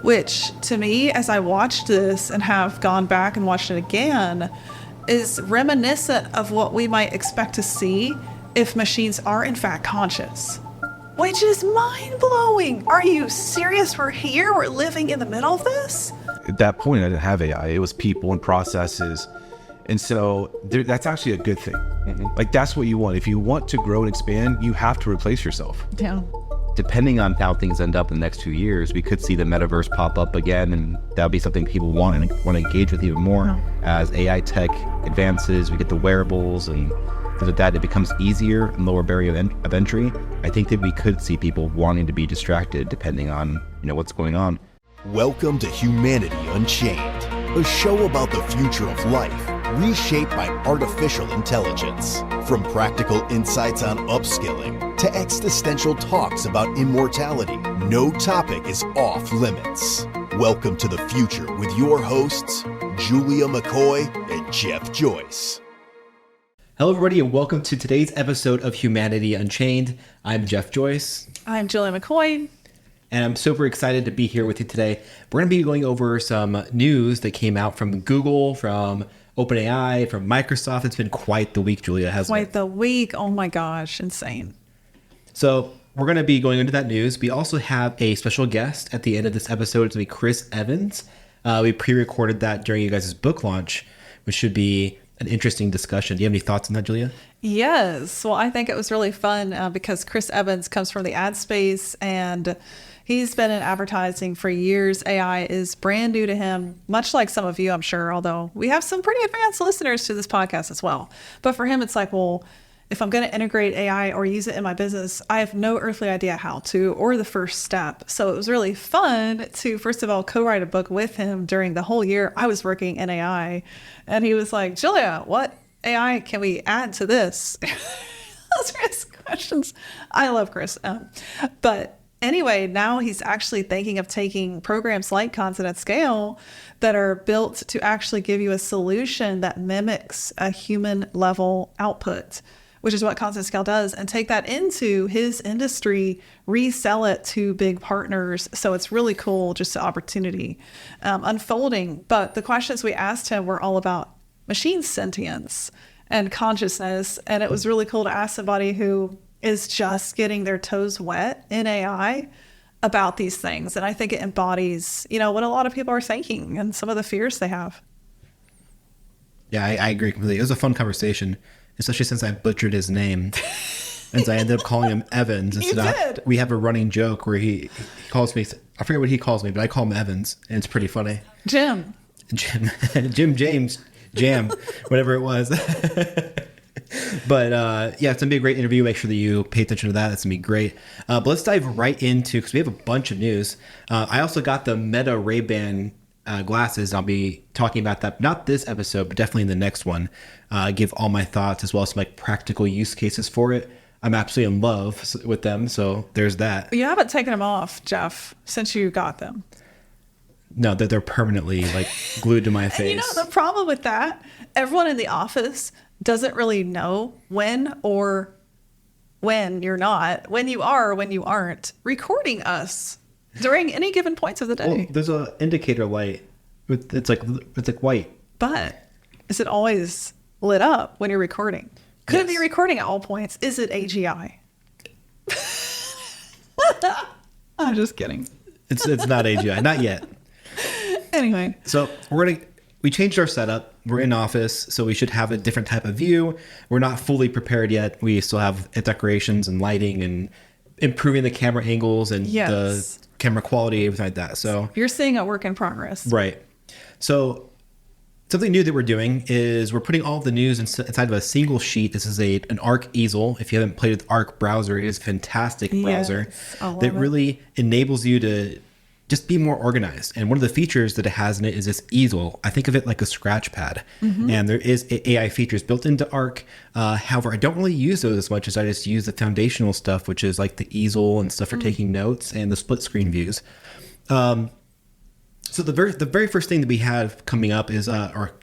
which to me, as I watched this and have gone back and watched it again, is reminiscent of what we might expect to see if machines are in fact conscious. Which is mind-blowing. Are you serious? We're here? We're living in the middle of this? At that point, I didn't have AI. It was people and processes. And so that's actually a good thing. Like, that's what you want. If you want to grow and expand, you have to replace yourself. Yeah. Depending on how things end up in the next 2 years, we could see the metaverse pop up again, and that'll be something people want to engage with even more. As AI tech advances, we get the wearables and things like that. It becomes easier and lower barrier of entry. I think that we could see people wanting to be distracted depending on what's going on. Welcome to Humanity Unchained, a show about the future of life reshaped by artificial intelligence. From practical insights on upskilling to existential talks about immortality, no topic is off limits. Welcome to the future with your hosts, Julia McCoy and Jeff Joyce. Hello, everybody, and welcome to today's episode of Humanity Unchained. I'm Jeff Joyce. I'm Julia McCoy. And I'm super excited to be here with you today. We're going to be going over some news that came out from Google, from OpenAI, from Microsoft. It's been quite the week, Julia, hasn't it? Quite the week. Oh my gosh, insane. So we're going to be going into that news. We also have a special guest at the end of this episode. It's going to be Chris Evans. We pre-recorded that during you guys' book launch, which should be an interesting discussion. Do you have any thoughts on that, Julia? Yes. Well, I think it was really fun because Chris Evans comes from the ad space and he's been in advertising for years. AI is brand new to him, much like some of you, I'm sure, although we have some pretty advanced listeners to this podcast as well. But for him, it's like, well, if I'm going to integrate AI or use it in my business, I have no earthly idea how to or the first step. So it was really fun to, first of all, co-write a book with him during the whole year I was working in AI. And he was like, Julia, what AI can we add to this? Those are his questions. I love Chris. But anyway, now he's actually thinking of taking programs like Content at Scale that are built to actually give you a solution that mimics a human level output, which is what Content Scale does, and take that into his industry, resell it to big partners. So it's really cool, just the opportunity unfolding. But the questions we asked him were all about machine sentience and consciousness. And it was really cool to ask somebody who is just getting their toes wet in AI about these things. And I think it embodies, what a lot of people are thinking and some of the fears they have. Yeah, I agree completely. It was a fun conversation, especially since I butchered his name. And so I ended up calling him Evans. You did. We have a running joke where he calls me, I forget what he calls me, but I call him Evans. And it's pretty funny. Jim James, Jam, whatever it was. But yeah, it's going to be a great interview. Make sure that you pay attention to that. That's going to be great. But let's dive right into, because we have a bunch of news. I also got the Meta Ray-Ban glasses. I'll be talking about that, not this episode, but definitely in the next one. Give all my thoughts as well as some practical use cases for it. I'm absolutely in love with them, so there's that. You haven't taken them off, Jeff, since you got them. No, they're permanently glued to my face. And the problem with that, everyone in the office doesn't really know when you're not, when you are or when you aren't recording us during any given points of the day. Well, there's a indicator light. It's like white. But is it always lit up when you're recording? Could it be recording at all points? Is it AGI? I'm just kidding. It's not AGI, not yet. Anyway. So we changed our setup. We're in office, so we should have a different type of view. We're not fully prepared yet. We still have decorations and lighting and improving the camera angles and the camera quality, everything like that. So you're seeing a work in progress. Right. So something new that we're doing is we're putting all of the news inside of a single sheet. This is an Arc easel. If you haven't played with Arc browser, it is a fantastic browser that really enables you to just be more organized. And one of the features that it has in it is this easel. I think of it like a scratch pad. Mm-hmm. And there is AI features built into Arc. However, I don't really use those as much as I just use the foundational stuff, which is like the easel and stuff for taking notes and the split screen views. So the very first thing that we had coming up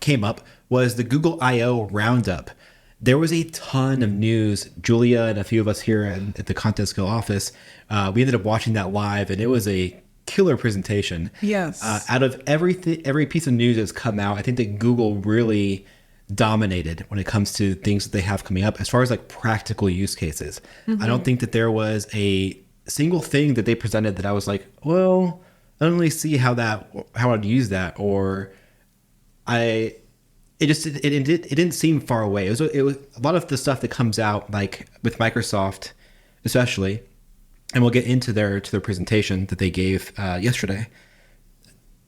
came up was the Google I/O roundup. There was a ton of news. Julia and a few of us here at the Content Skill office, we ended up watching that live, and it was a killer presentation. Yes. Out of every piece of news that's come out, I think that Google really dominated when it comes to things that they have coming up as far as like practical use cases. I don't think that there was a single thing that they presented that I was like, well, I don't really see how I'd use that, or it didn't seem far away. It was a lot of the stuff that comes out, like with Microsoft, especially, and we'll get into their presentation that they gave yesterday.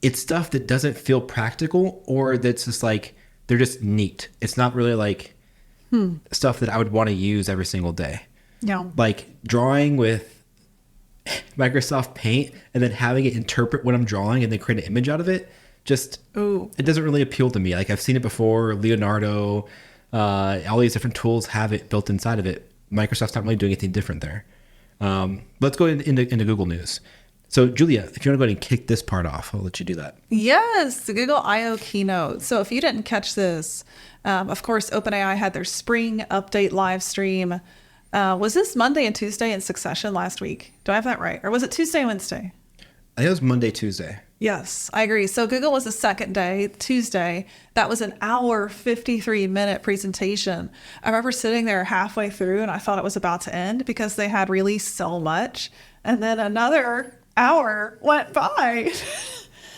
It's stuff that doesn't feel practical, or that's just like they're just neat. It's not really like stuff that I would want to use every single day. Yeah. Like drawing with Microsoft Paint and then having it interpret what I'm drawing and then create an image out of it. Just, it doesn't really appeal to me. Like I've seen it before, Leonardo, all these different tools have it built inside of it. Microsoft's not really doing anything different there. Let's go into Google News. So Julia, if you want to go ahead and kick this part off, I'll let you do that. Yes, the Google I/O keynote. So if you didn't catch this, of course, OpenAI had their spring update live stream. Was this Monday and Tuesday in succession last week? Do I have that right? Or was it Tuesday and Wednesday? I think it was Monday, Tuesday. Yes, I agree. So Google was the second day, Tuesday. That was an hour, 53-minute presentation. I remember sitting there halfway through and I thought it was about to end because they had released so much. And then another hour went by.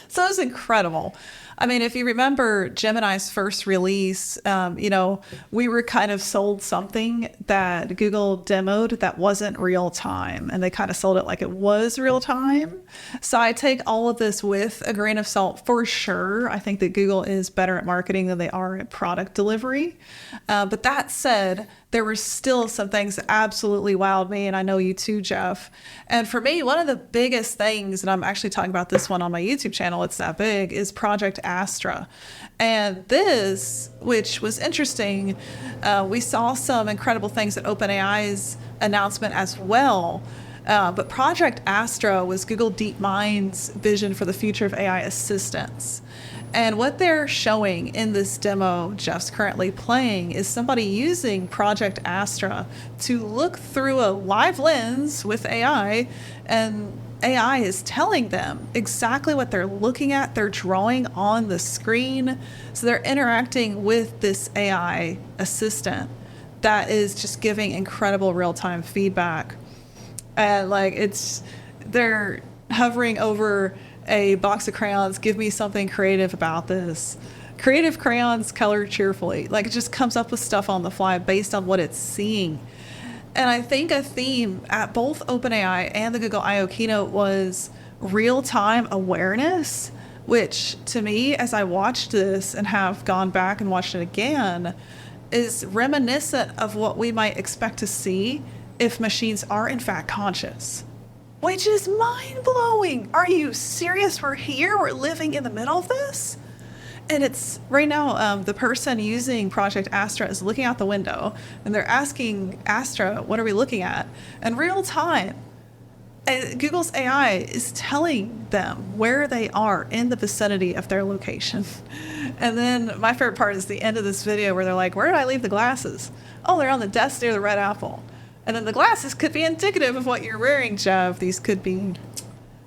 So it was incredible. I mean, if you remember Gemini's first release, we were kind of sold something that Google demoed that wasn't real time, and they kind of sold it like it was real time. So I take all of this with a grain of salt for sure. I think that Google is better at marketing than they are at product delivery. But that said, there were still some things that absolutely wowed me, and I know you too, Jeff. And for me, one of the biggest things, and I'm actually talking about this one on my YouTube channel, it's that big, is Project Astra. And this, which was interesting, we saw some incredible things at OpenAI's announcement as well. But Project Astra was Google DeepMind's vision for the future of AI assistance. And what they're showing in this demo Jeff's currently playing is somebody using Project Astra to look through a live lens with AI, and AI is telling them exactly what they're looking at. They're drawing on the screen. So they're interacting with this AI assistant that is just giving incredible real-time feedback. And they're hovering over a box of crayons, give me something creative about this. Creative crayons color cheerfully. Like it just comes up with stuff on the fly based on what it's seeing. And I think a theme at both OpenAI and the Google I/O keynote was real-time awareness, which to me, as I watched this and have gone back and watched it again, is reminiscent of what we might expect to see if machines are in fact conscious. Which is mind-blowing. Are you serious? We're here. We're living in the middle of this. And it's right now, the person using Project Astra is looking out the window and they're asking Astra, what are we looking at? In real time, Google's AI is telling them where they are in the vicinity of their location. And then my favorite part is the end of this video where they're like, where did I leave the glasses? Oh, they're on the desk near the red apple. And then the glasses could be indicative of what you're wearing, Jeff. These could be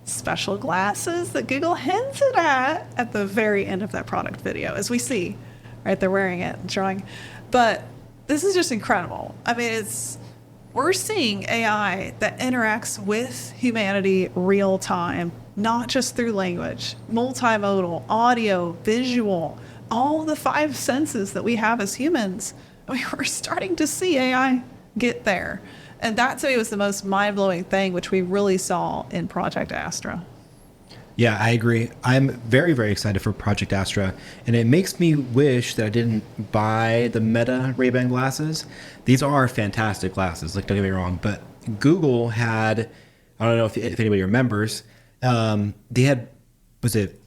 special glasses that Google hinted at the very end of that product video, as we see, right? They're wearing it, drawing. But this is just incredible. I mean, we're seeing AI that interacts with humanity real time, not just through language, multimodal, audio, visual, all the 5 senses that we have as humans. I mean, we're starting to see AI get there. And that to me was the most mind-blowing thing, which we really saw in Project Astra. Yeah, I agree. I'm very, very excited for Project Astra, and it makes me wish that I didn't buy the Meta Ray-Ban glasses. These are fantastic glasses, like don't get me wrong, but Google had, I don't know if anybody remembers, they had, was it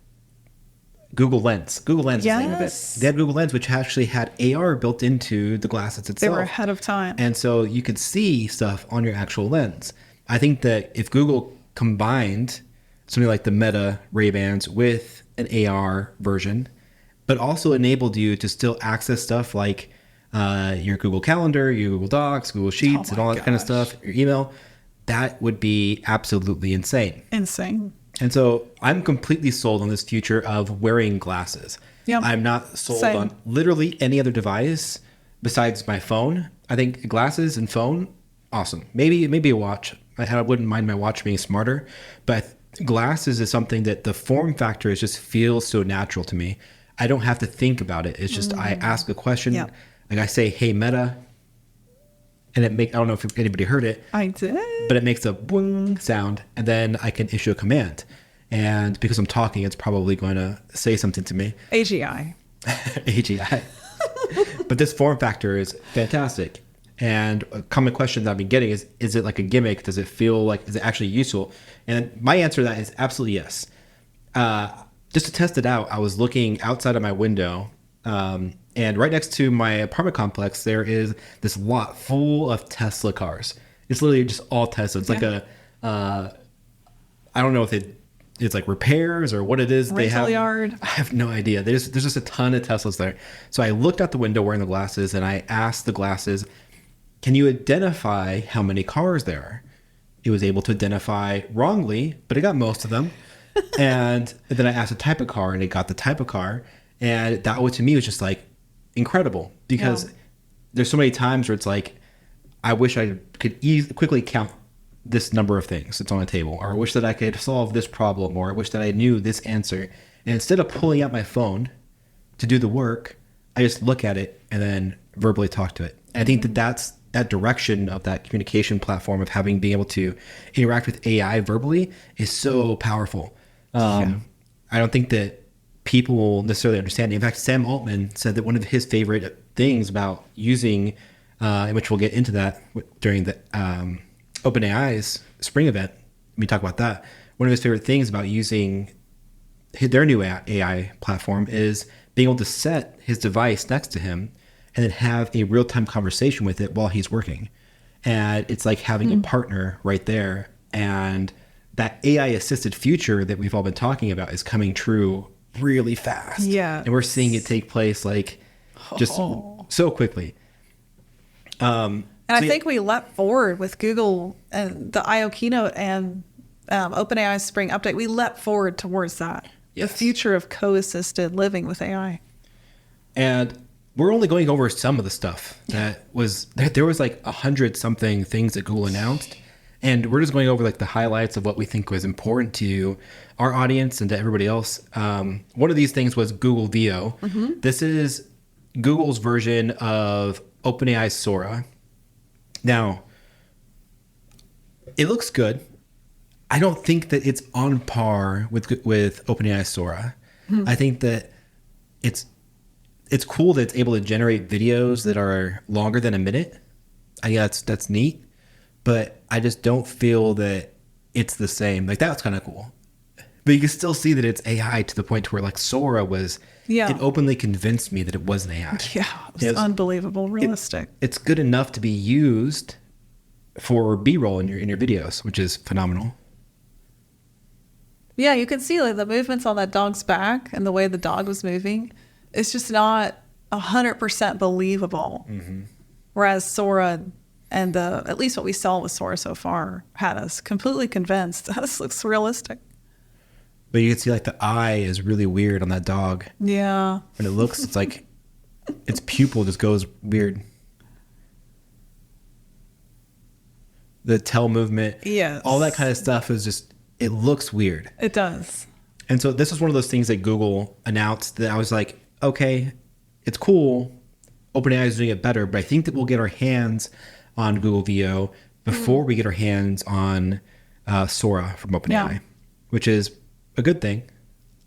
Google Lens. Google Lens is the name of it. They had Google Lens, which actually had AR built into the glasses itself. They were ahead of time. And so you could see stuff on your actual lens. I think that if Google combined something like the Meta Ray-Bans with an AR version, but also enabled you to still access stuff like your Google Calendar, your Google Docs, Google Sheets, and all that kind of stuff, your email, that would be absolutely insane. Insane. And so I'm completely sold on this future of wearing glasses. Yep. I'm not sold Same. on literally any other device besides my phone. I think glasses and phone, awesome. Maybe a watch. I wouldn't mind my watch being smarter, but glasses is something that the form factor is just feels so natural to me. I don't have to think about it. It's just I ask a question, Yep. like I say, "Hey Meta," and I don't know if anybody heard it, I did. but it makes a boing sound, and then I can issue a command. And because I'm talking, it's probably going to say something to me. AGI. AGI. But this form factor is fantastic. And a common question that I've been getting is it like a gimmick? Does it feel like, is it actually useful? And my answer to that is absolutely yes. Just to test it out, I was looking outside of my window, and right next to my apartment complex, there is this lot full of Tesla cars. It's literally just all Tesla. It's like I don't know if it's like repairs or what it is. They Rental have yard. I have no idea. There's just a ton of Teslas there. So I looked out the window wearing the glasses, and I asked the glasses, "Can you identify how many cars there are?" It was able to identify wrongly, but it got most of them. And then I asked the type of car, and it got the type of car. And that to me was just like incredible, because there's so many times where it's like, I wish I could quickly count this number of things that's on the table, or I wish that I could solve this problem, or I wish that I knew this answer. And instead of pulling out my phone to do the work, I just look at it and then verbally talk to it. And I think that's that direction of that communication platform of being able to interact with AI verbally is so powerful. I don't think that people will necessarily understand it. In fact, Sam Altman said that one of his favorite things about using, which we'll get into that during the OpenAI's Spring event, we talk about that. One of his favorite things about using their new AI platform is being able to set his device next to him and then have a real-time conversation with it while he's working. And it's like having a partner right there. And that AI-assisted future that we've all been talking about is coming true really fast. Yeah. And we're seeing it take place like just so quickly. And I think we leapt forward with Google and the I/O keynote and OpenAI Spring update. We leapt forward towards that. Yes. The future of co-assisted living with AI. And we're only going over some of the stuff that was there was like 100-something things that Google announced. And we're just going over like the highlights of what we think was important to our audience and to everybody else. One of these things was Google VO. This is Google's version of OpenAI Sora. Now, it looks good. I don't think that it's on par with OpenAI Sora. I think that it's cool that it's able to generate videos that are longer than a minute. I guess that's neat, but I just don't feel that it's the same. Like, that's kind of cool, but you can still see that it's AI to the point where like Sora was. Yeah. It openly convinced me that it wasn't AI. Yeah, it was unbelievable, realistic. It's good enough to be used for B-roll in your videos, which is phenomenal. Yeah, you can see like the movements on that dog's back and the way the dog was moving. It's just not 100% believable. Whereas Sora and at least what we saw with Sora so far had us completely convinced this looks realistic. But you can see like the eye is really weird on that dog. Yeah. When it looks, it's like its pupil just goes weird. The tail movement, Yes. all that kind of stuff is just, it looks weird. It does. And so this is one of those things that Google announced that I was like, okay, it's cool. OpenAI is doing it better, but I think that we'll get our hands on Google VO before we get our hands on Sora from OpenAI, which is a good thing.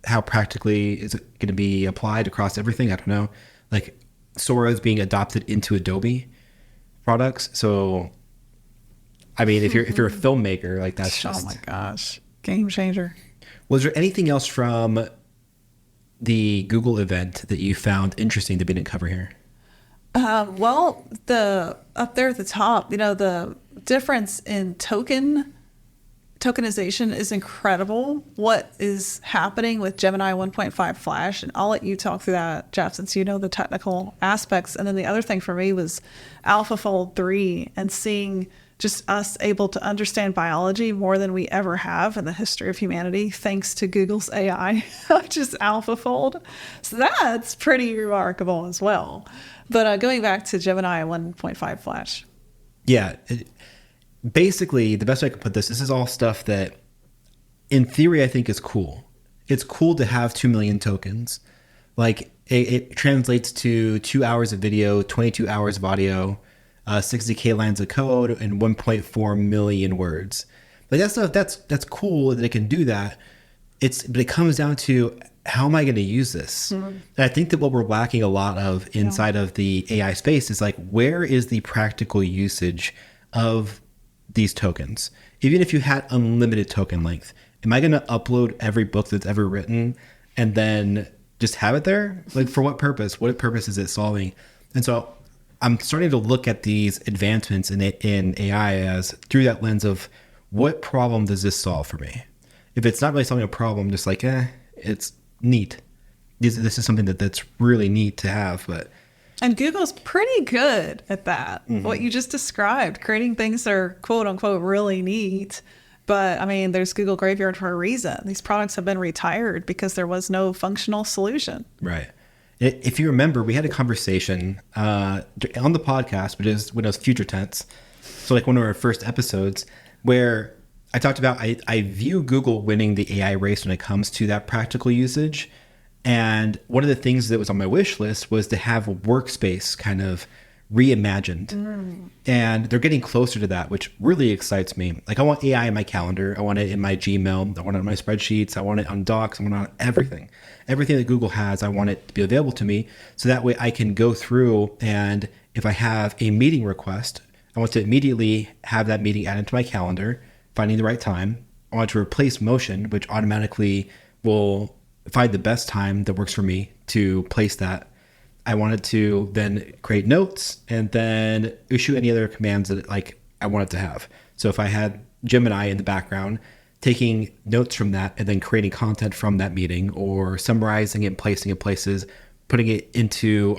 How practically is it going to be applied across everything? I don't know. Like, Sora is being adopted into Adobe products, so I mean, if you're a filmmaker, like that's just, oh my gosh, game changer. Was there anything else from the Google event that you found interesting that we didn't cover here? Well, up there at the top, the difference in tokenization is incredible. What is happening with Gemini 1.5 Flash, and I'll let you talk through that, Jeff, since you know the technical aspects. And then the other thing for me was AlphaFold 3 and seeing just us able to understand biology more than we ever have in the history of humanity, thanks to Google's AI, which is AlphaFold. So that's pretty remarkable as well. But going back to Gemini 1.5 Flash. Yeah. Basically, the best way I could put this is all stuff that in theory I think is cool. It's cool to have 2 million tokens. Like it translates to 2 hours of video, 22 hours of audio, 60K lines of code, and 1.4 million words. Like that stuff, that's cool that it can do that. But it comes down to, how am I going to use this? Mm-hmm. And I think that what we're lacking a lot of inside of the AI space is like, where is the practical usage of these tokens? Even if you had unlimited token length, am I going to upload every book that's ever written and then just have it there? Like, for what purpose? What purpose is it solving? And so I'm starting to look at these advancements in AI as through that lens of, what problem does this solve for me? If it's not really solving a problem, just like, it's neat. This is something that's really neat to have. And Google's pretty good at that. Mm-hmm. What you just described, creating things that are quote unquote really neat. But I mean, there's Google Graveyard for a reason. These products have been retired because there was no functional solution. Right. If you remember, we had a conversation on the podcast, which is when it was future tense. So like one of our first episodes, where I talked about, I view Google winning the AI race when it comes to that practical usage. And one of the things that was on my wish list was to have a workspace kind of reimagined. Mm. And they're getting closer to that, which really excites me. Like, I want AI in my calendar. I want it in my Gmail. I want it in my spreadsheets. I want it on Docs. I want it on everything. Everything that Google has, I want it to be available to me. So that way I can go through, and if I have a meeting request, I want to immediately have that meeting added to my calendar, finding the right time. I want to replace motion, which automatically will find the best time that works for me to place that. I wanted to then create notes and then issue any other commands that like I wanted to have. So if I had Gemini in the background, taking notes from that and then creating content from that meeting, or summarizing it, placing it places, putting it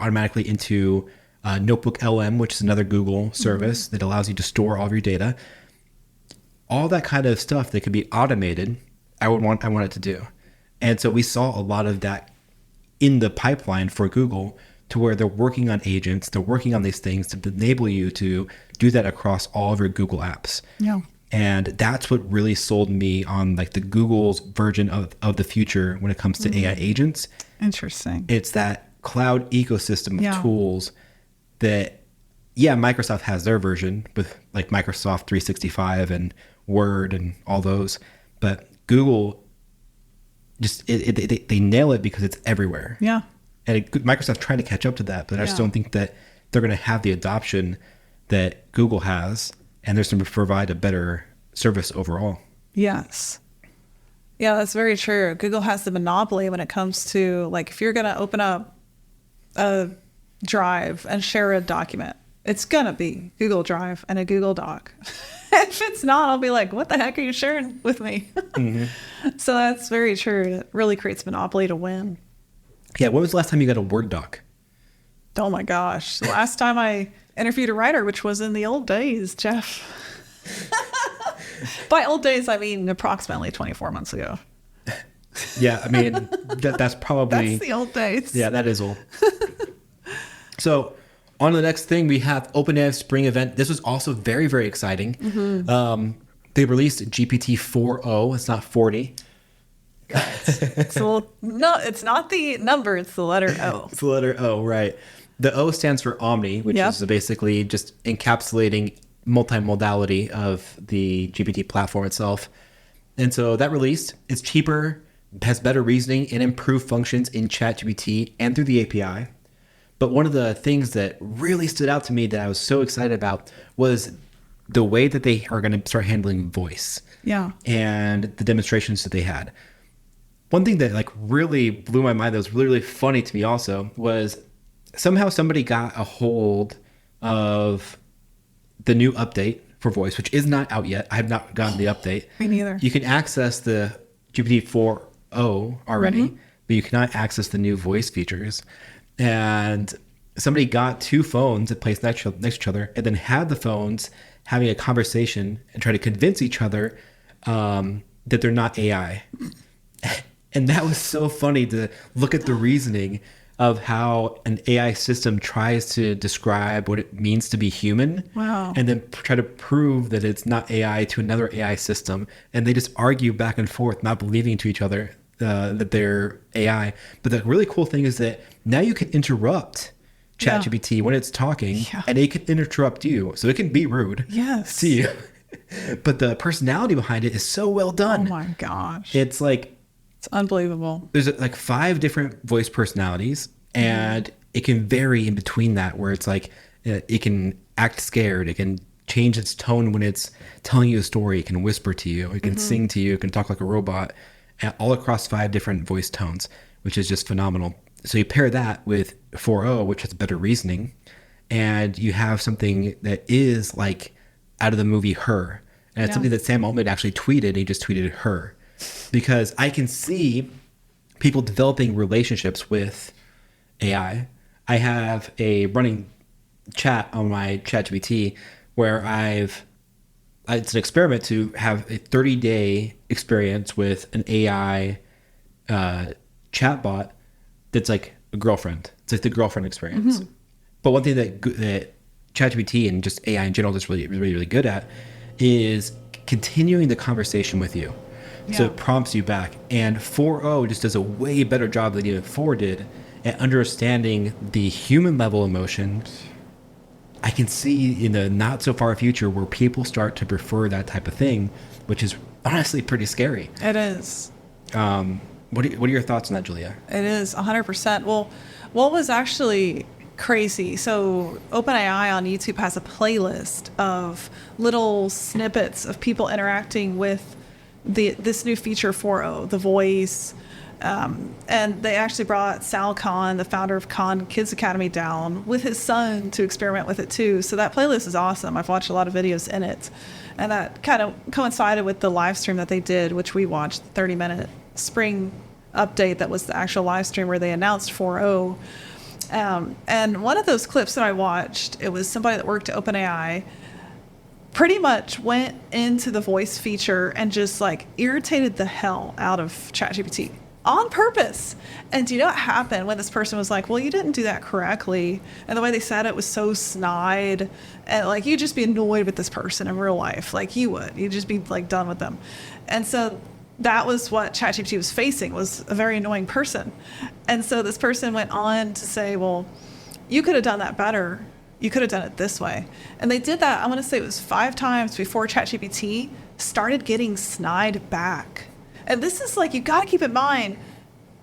automatically into Notebook LM, which is another Google service that allows you to store all of your data. All that kind of stuff that could be automated, I want it to do. And so we saw a lot of that in the pipeline for Google, to where they're working on agents, they're working on these things to enable you to do that across all of your Google apps. Yeah. And that's what really sold me on like the Google's version of the future when it comes to AI agents. Interesting. It's that cloud ecosystem of tools that, Microsoft has their version with like Microsoft 365 and Word and all those, but Google just, they nail it because it's everywhere. Yeah. And Microsoft trying to catch up to that, but I just don't think that they're going to have the adoption that Google has, and they're going to provide a better service overall. Yes. Yeah, that's very true. Google has the monopoly when it comes to, like, if you're going to open up a drive and share a document, it's going to be Google Drive and a Google Doc. If it's not, I'll be like, what the heck are you sharing with me? Mm-hmm. So that's very true. It really creates monopoly to win. Yeah, when was the last time you got a Word doc? Oh my gosh. The last time I interviewed a writer, which was in the old days, Jeff. By old days, I mean approximately 24 months ago. Yeah, I mean, that's probably... That's the old days. Yeah, that is old. So, on to the next thing, we have OpenAI Spring event. This was also very, very exciting. Mm-hmm. They released GPT 4.0. It's not 40. No, it's not the number, it's the letter O. It's the letter O, right. The O stands for Omni, which is basically just encapsulating multimodality of the GPT platform itself. And so that released, it's cheaper, has better reasoning, and improved functions in ChatGPT and through the API. But one of the things that really stood out to me that I was so excited about was the way that they are going to start handling voice. Yeah. And the demonstrations that they had. One thing that like really blew my mind that was really, really funny to me also was somehow somebody got a hold of the new update for voice, which is not out yet. I have not gotten the update. Me neither. You can access the GPT 4.0 already, but you cannot access the new voice features. And somebody got two phones that placed next to each other and then had the phones having a conversation and try to convince each other that they're not AI. And that was so funny to look at the reasoning of how an AI system tries to describe what it means to be human. Wow. And then try to prove that it's not AI to another AI system. And they just argue back and forth, not believing to each other that they're AI. But the really cool thing is that now you can interrupt ChatGPT when it's talking, and it can interrupt you. So it can be rude to you. But the personality behind it is so well done. Oh my gosh. It's like, it's unbelievable. there's like 5 different voice personalities, and it can vary in between that, where it's like it can act scared, it can change its tone when it's telling you a story, it can whisper to you, it can sing to you, it can talk like a robot, and all across 5 different voice tones, which is just phenomenal. So you pair that with 4.0, which has better reasoning, and you have something that is like out of the movie Her. And it's something that Sam Altman actually tweeted. He just tweeted Her. Because I can see people developing relationships with AI. I have a running chat on my ChatGPT where it's an experiment to have a 30-day experience with an AI chatbot that's like a girlfriend. It's like the girlfriend experience. But one thing that ChatGPT and just AI in general is really good at is continuing the conversation with you. So it prompts you back. And 4.0 just does a way better job than even 4 did at understanding the human level emotion. I can see in the not so far future where people start to prefer that type of thing, which is honestly pretty scary. It is. What are your thoughts on that, Julia? It is 100%. Well, what was actually crazy, so OpenAI on YouTube has a playlist of little snippets of people interacting with this new feature 4.0, the voice, and they actually brought Sal Khan, the founder of Khan Kids Academy, down with his son to experiment with it too. So that playlist is awesome. I've watched a lot of videos in it, and that kind of coincided with the live stream that they did, which we watched, the 30-minute spring update that was the actual live stream where they announced 4.0. And one of those clips that I watched, it was somebody that worked at OpenAI, pretty much went into the voice feature and just like irritated the hell out of ChatGPT on purpose. And do you know what happened when this person was like, well, you didn't do that correctly? And the way they said it was so snide. And like, you'd just be annoyed with this person in real life. Like you would. You'd just be like done with them. And so that was what ChatGPT was facing, was a very annoying person. And so this person went on to say, well, you could have done that better. You could have done it this way. And they did that, I want to say it was 5 times before ChatGPT started getting snide back. And this is like, you got to keep in mind,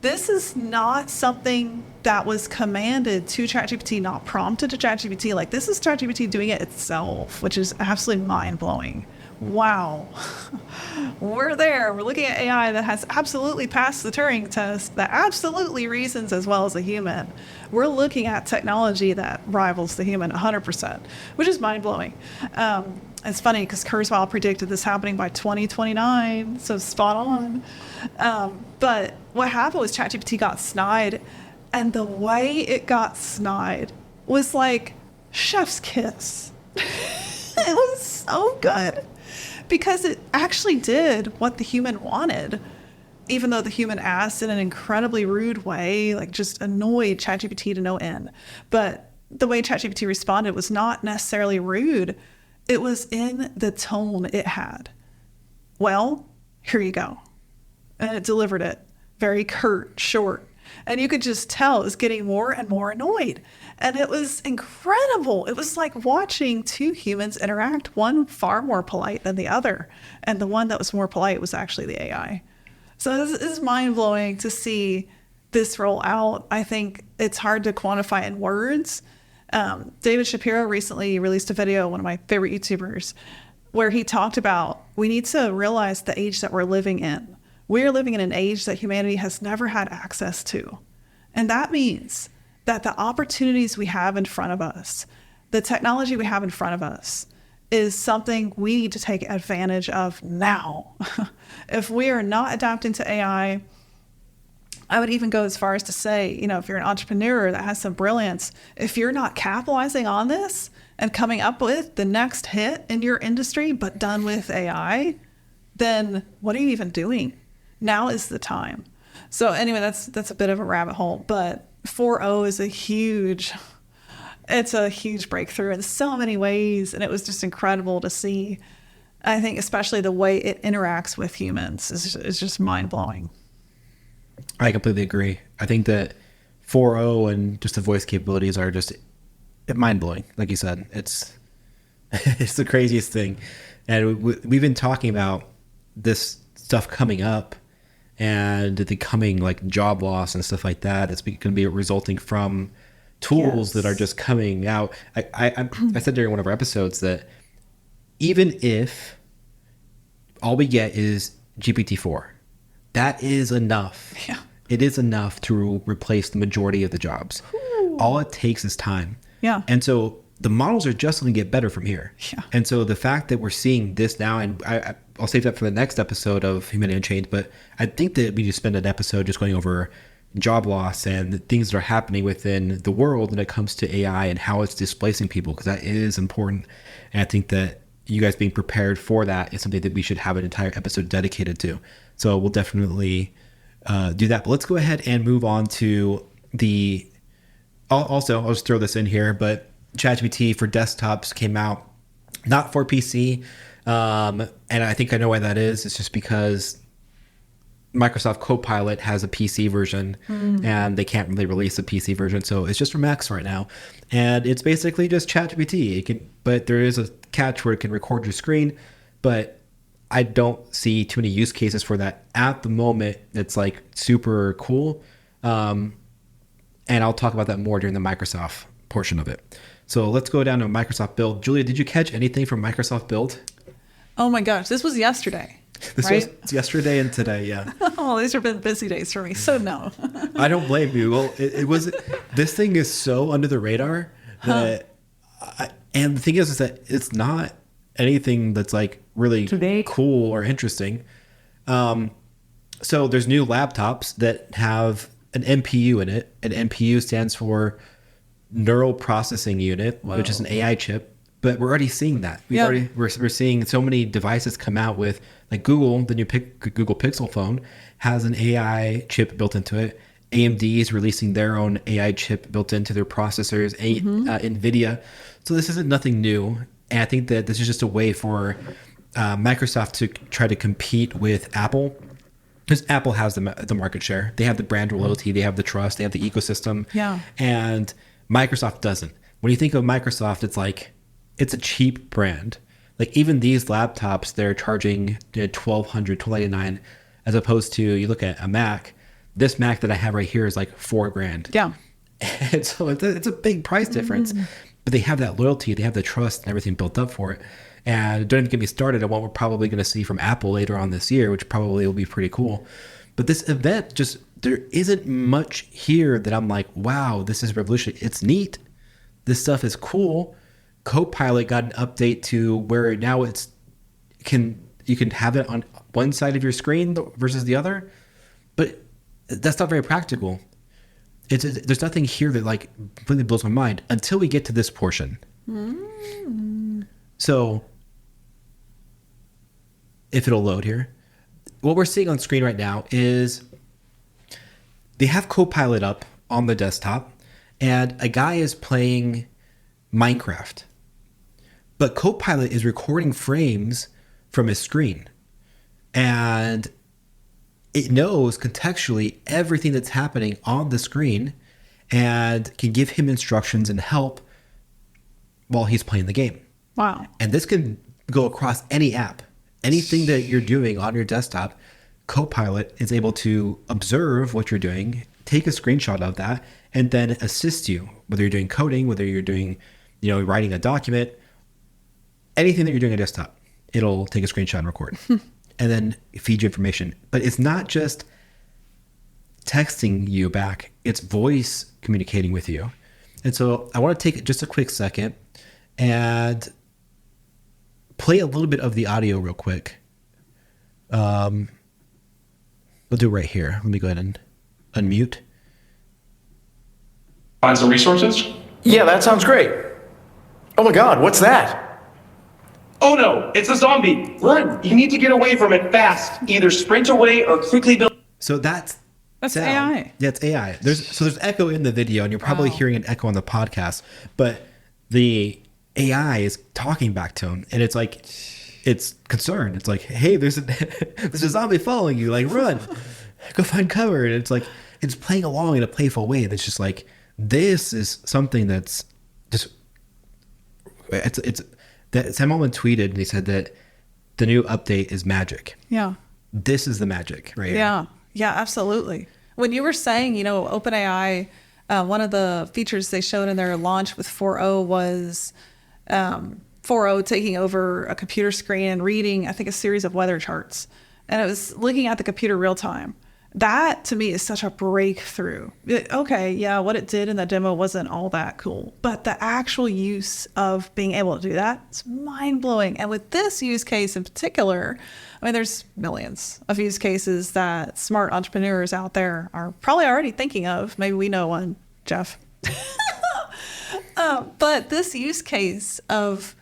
this is not something that was commanded to ChatGPT, not prompted to ChatGPT. Like, this is ChatGPT doing it itself, which is absolutely mind-blowing. Wow. We're there. We're looking at AI that has absolutely passed the Turing test, that absolutely reasons as well as a human. We're looking at technology that rivals the human 100%, which is mind-blowing. It's funny because Kurzweil predicted this happening by 2029, so spot on. But what happened was ChatGPT got snide, and the way it got snide was like chef's kiss. It was so good because it actually did what the human wanted, even though the human asked in an incredibly rude way, like just annoyed ChatGPT to no end. But the way ChatGPT responded was not necessarily rude. It was in the tone it had. Well, here you go. And it delivered it very curt, short. And you could just tell it was getting more and more annoyed. And it was incredible. It was like watching 2 humans interact, one far more polite than the other. And the one that was more polite was actually the AI. So this is mind-blowing to see this roll out. I think it's hard to quantify in words. David Shapiro recently released a video, one of my favorite YouTubers, where he talked about we need to realize the age that we're living in. We're living in an age that humanity has never had access to. And that means that the opportunities we have in front of us, the technology we have in front of us, is something we need to take advantage of now. If we are not adapting to AI, I would even go as far as to say, if you're an entrepreneur that has some brilliance, if you're not capitalizing on this and coming up with the next hit in your industry, but done with AI, then what are you even doing? Now is the time. So anyway, that's a bit of a rabbit hole, but 4.0 is it's a huge breakthrough in so many ways. And it was just incredible to see. I think especially the way it interacts with humans is just mind blowing. I completely agree. I think that 4.0 and just the voice capabilities are just mind blowing. Like you said, it's the craziest thing. And we've been talking about this stuff coming up and the coming like job loss and stuff like that. It's going to be resulting from tools that are just coming out. I said during one of our episodes that even if all we get is GPT-4, that is enough. Yeah. It is enough to replace the majority of the jobs. Ooh. All it takes is time. Yeah. And so the models are just going to get better from here. Yeah. And so the fact that we're seeing this now, and I'll save that for the next episode of Humanity Unchained, but I think that we just spend an episode just going over job loss and the things that are happening within the world when it comes to AI and how it's displacing people, because that is important. And I think that you guys being prepared for that is something that we should have an entire episode dedicated to. So we'll definitely do that. But let's go ahead and move on to also, I'll just throw this in here, but ChatGPT for desktops came out, not for PC. And I think I know why that is. It's just because Microsoft Copilot has a PC version and they can't really release a PC version. So it's just for Macs right now. And it's basically just ChatGPT. But there is a catch where it can record your screen, but I don't see too many use cases for that at the moment. It's like super cool. And I'll talk about that more during the Microsoft portion of it. So let's go down to Microsoft Build. Julia, did you catch anything from Microsoft Build? Oh my gosh, this was yesterday. This right? was yesterday and today, yeah. Oh, these have been busy days for me, so no. I don't blame you. Well, it was, this thing is so under the radar that, and the thing is that it's not anything that's like really cool or interesting. So there's new laptops that have an NPU in it. An NPU stands for Neural Processing Unit, which is an AI chip. But we're already seeing that. We're seeing so many devices come out with, like Google, the new Google Pixel phone has an AI chip built into it. AMD is releasing their own AI chip built into their processors. NVIDIA. So this isn't nothing new. And I think that this is just a way for Microsoft to try to compete with Apple. Because Apple has the market share. They have the brand loyalty. They have the trust. They have the ecosystem. Yeah. And Microsoft doesn't. When you think of Microsoft, it's like, it's a cheap brand. Like even these laptops, they're charging $1,200, $1,299, as opposed to you look at a Mac. This Mac that I have right here is like $4,000. Yeah. And so it's a big price difference. But they have that loyalty, they have the trust and everything built up for it. And don't even get me started on what we're probably going to see from Apple later on this year, which probably will be pretty cool. But this event, just there isn't much here that I'm like, wow, this is revolutionary. It's neat. This stuff is cool. Copilot got an update to where now you can have it on one side of your screen versus the other, but that's not very practical. There's nothing here that like completely blows my mind until we get to this portion. So if it'll load here, what we're seeing on screen right now is they have Copilot up on the desktop and a guy is playing Minecraft. But Copilot is recording frames from his screen. And it knows contextually everything that's happening on the screen and can give him instructions and help while he's playing the game. Wow. And this can go across any app. Anything that you're doing on your desktop, Copilot is able to observe what you're doing, take a screenshot of that, and then assist you, whether you're doing coding, whether you're doing, writing a document, anything that you're doing on a desktop, it'll take a screenshot and record and then feed you information. But it's not just texting you back, it's voice communicating with you. And so I want to take just a quick second and play a little bit of the audio real quick. We'll do it right here. Let me go ahead and unmute. Find some resources? Yeah, that sounds great. Oh my god, what's that? Oh no, it's a zombie. Run! You need to get away from it fast. Either sprint away or quickly build. So that's sound. AI. Yeah, it's AI. There's echo in the video, and you're probably hearing an echo on the podcast, but the AI is talking back to him, and it's like, it's concerned. It's like, hey, there's a zombie following you. Like, run, go find cover. And it's like, it's playing along in a playful way. And it's just like, this is something that's just, it's that Sam Altman tweeted, and he said that the new update is magic. Yeah. This is the magic, right? Yeah. Yeah, absolutely. When you were saying, OpenAI, one of the features they showed in their launch with 4.0 was 4.0 taking over a computer screen and reading, I think, a series of weather charts. And it was looking at the computer real time. That, to me, is such a breakthrough. Okay, yeah, what it did in the demo wasn't all that cool. But the actual use of being able to do that is mind-blowing. And with this use case in particular, I mean, there's millions of use cases that smart entrepreneurs out there are probably already thinking of. Maybe we know one, Jeff. But this use case of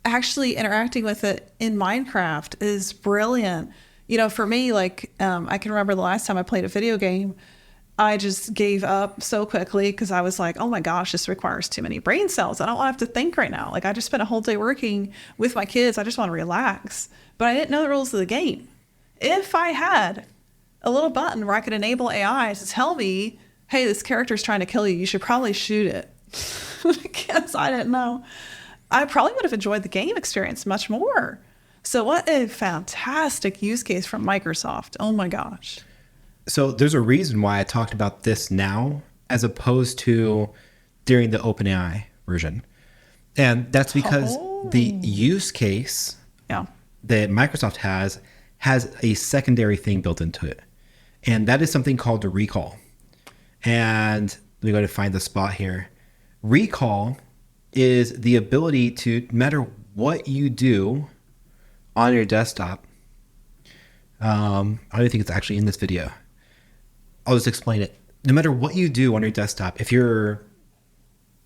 actually interacting with it in Minecraft is brilliant. For me, like, I can remember the last time I played a video game, I just gave up so quickly because I was like, oh my gosh, this requires too many brain cells. I don't want to have to think right now. Like, I just spent a whole day working with my kids. I just want to relax. But I didn't know the rules of the game. If I had a little button where I could enable AI to tell me, hey, this character's trying to kill you, you should probably shoot it. Because I didn't know. I probably would have enjoyed the game experience much more. So what a fantastic use case from Microsoft. Oh my gosh. So there's a reason why I talked about this now as opposed to during the OpenAI version. And that's because the use case that Microsoft has a secondary thing built into it. And that is something called a recall. And let me go to find the spot here. Recall is the ability to, no matter what you do on your desktop, I don't think it's actually in this video. I'll just explain it. No matter what you do on your desktop, if you're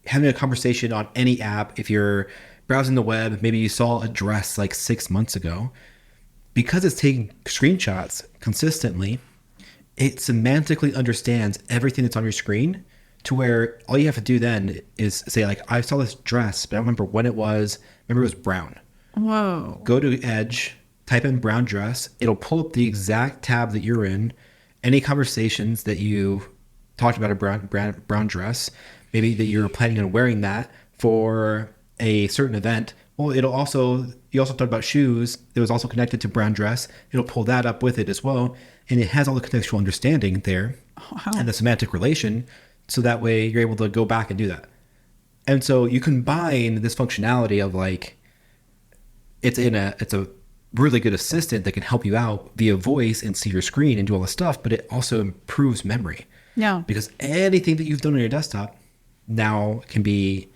having a conversation on any app, if you're browsing the web, maybe you saw a dress like 6 months ago, because it's taking screenshots consistently, it semantically understands everything that's on your screen to where all you have to do then is say, like, I saw this dress, but I don't remember when it was. Remember, it was brown. Whoa. Go to Edge, type in brown dress. It'll pull up the exact tab that you're in. Any conversations that you talked about a brown dress, maybe that you're planning on wearing that for a certain event. Well, you also talked about shoes. It was also connected to brown dress. It'll pull that up with it as well. And it has all the contextual understanding there and the semantic relation. So that way you're able to go back and do that. And so you combine this functionality of, like, it's a really good assistant that can help you out via voice and see your screen and do all the stuff, but it also improves memory. Yeah. Because anything that you've done on your desktop now can be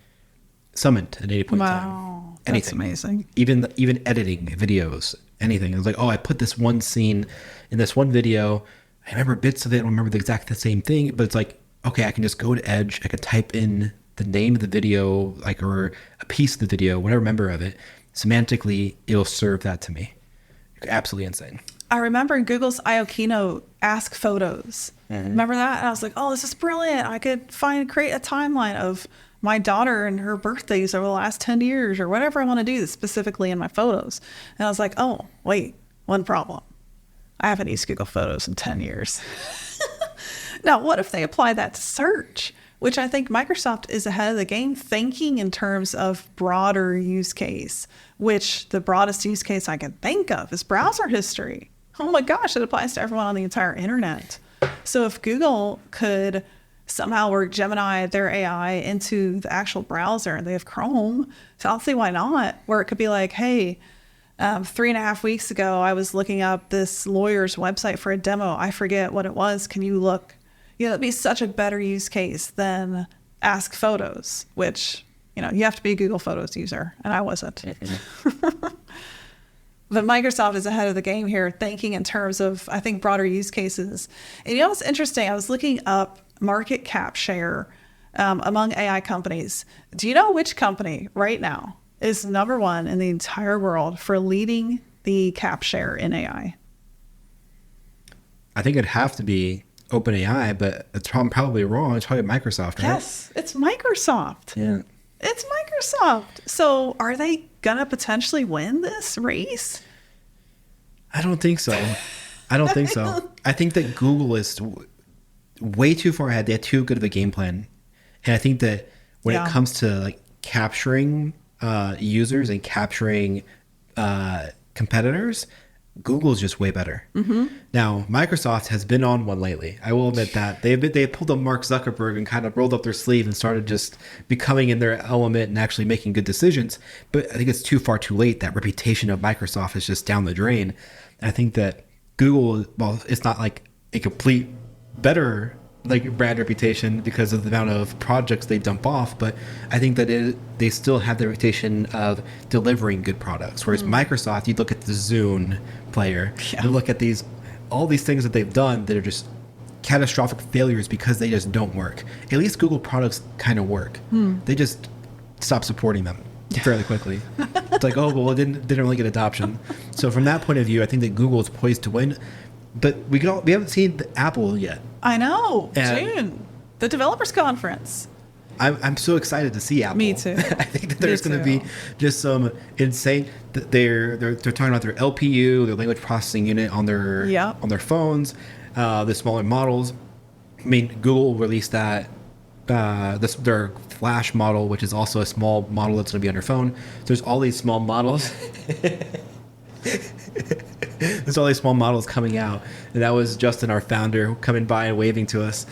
summoned at any point in time. Wow. Anything. That's amazing. Even editing videos, anything. It was like, oh, I put this one scene in this one video. I remember bits of it. I don't remember the same thing, but it's like, okay, I can just go to Edge. I can type in the name of the video, like, or a piece of the video, whatever I remember of it. Semantically, it'll serve that to me. Absolutely insane. I remember in Google's I/O keynote, ask photos. Mm-hmm. Remember that? And I was like, oh, this is brilliant. I could create a timeline of my daughter and her birthdays over the last 10 years or whatever I want to do specifically in my photos. And I was like, oh, wait, one problem. I haven't used Google Photos in 10 years. Now, what if they apply that to search? Which I think Microsoft is ahead of the game, thinking in terms of broader use case, which the broadest use case I can think of is browser history. Oh my gosh, it applies to everyone on the entire internet. So if Google could somehow work Gemini, their AI, into the actual browser, and they have Chrome, so I'll see why not, where it could be like, hey, 3.5 weeks ago, I was looking up this lawyer's website for a demo. I forget what it was. Can you look? That'd be such a better use case than ask photos, which, you have to be a Google Photos user, and I wasn't. But Microsoft is ahead of the game here, thinking in terms of, I think, broader use cases. And you know what's interesting? I was looking up market cap share among AI companies. Do you know which company right now is number one in the entire world for leading the cap share in AI? I think it'd have to be OpenAI, but I'm probably wrong. It's probably Microsoft, right? Yes, it's Microsoft. Yeah. It's Microsoft. So are they going to potentially win this race? I don't think so. I don't think so. I think that Google is way too far ahead. They have too good of a game plan. And I think that when it comes to like capturing users and capturing competitors, Google's just way better. Now, Microsoft has been on one lately. I will admit that they pulled a Mark Zuckerberg and kind of rolled up their sleeve and started just becoming in their element and actually making good decisions. But I think it's too far too late. That reputation of Microsoft is just down the drain. And I think that Google, well, it's not like a complete better like brand reputation because of the amount of projects they dump off, but I think that they still have the reputation of delivering good products. Whereas Microsoft, you look at the Zune player, you look at all these things that they've done that are just catastrophic failures because they just don't work. At least Google products kind of work. They just stop supporting them fairly quickly. It's like, oh, well, it didn't really get adoption. So from that point of view, I think that Google is poised to win. But we haven't seen Apple yet. I know. And June. The developers conference. I'm so excited to see Apple. Me too. I think that there's going to be just some insane. They're talking about their LPU, their language processing unit on their phones, the smaller models. I mean, Google released that their Flash model, which is also a small model that's going to be on your phone. There's all these small models. There's all these small models coming out, and that was Justin, our founder, coming by and waving to us.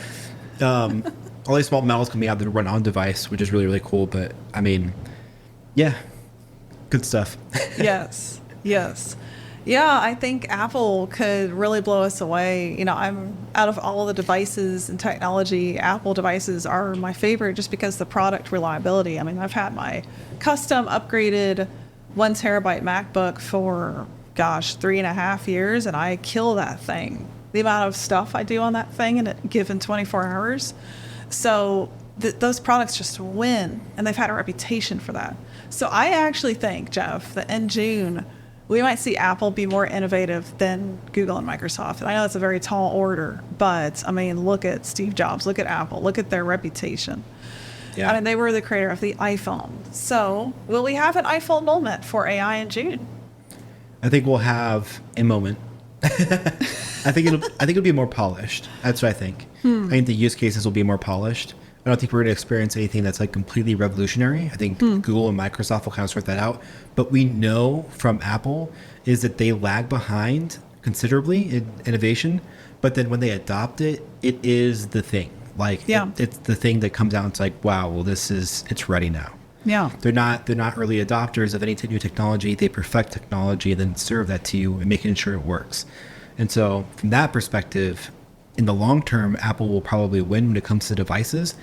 All these small models coming out that run on device, which is really, really cool. But I mean, yeah, good stuff. Yes. Yeah, I think Apple could really blow us away. You know, I'm out of all the devices and technology, Apple devices are my favorite just because the product reliability. I mean, I've had my custom upgraded 1 terabyte MacBook for 3.5 years, and I kill that thing. The amount of stuff I do on that thing in a given 24 hours. So those products just win, and they've had a reputation for that. So I actually think, Jeff, that in June, we might see Apple be more innovative than Google and Microsoft. And I know it's a very tall order, but I mean, look at Steve Jobs, look at Apple, look at their reputation. Yeah. I mean, they were the creator of the iPhone. So will we have an iPhone moment for AI in June? I think we'll have a moment. I think it'll be more polished. That's what I think. I think the use cases will be more polished. I don't think we're going to experience anything that's like completely revolutionary. I think Google and Microsoft will kind of sort that out. But we know from Apple is that they lag behind considerably in innovation. But then when they adopt it, it is the thing. Like it's the thing that comes out and it's like, wow, well, it's ready now. Yeah. They're not early adopters of any new technology. They perfect technology and then serve that to you and making sure it works. And so from that perspective, in the long term, Apple will probably win when it comes to devices,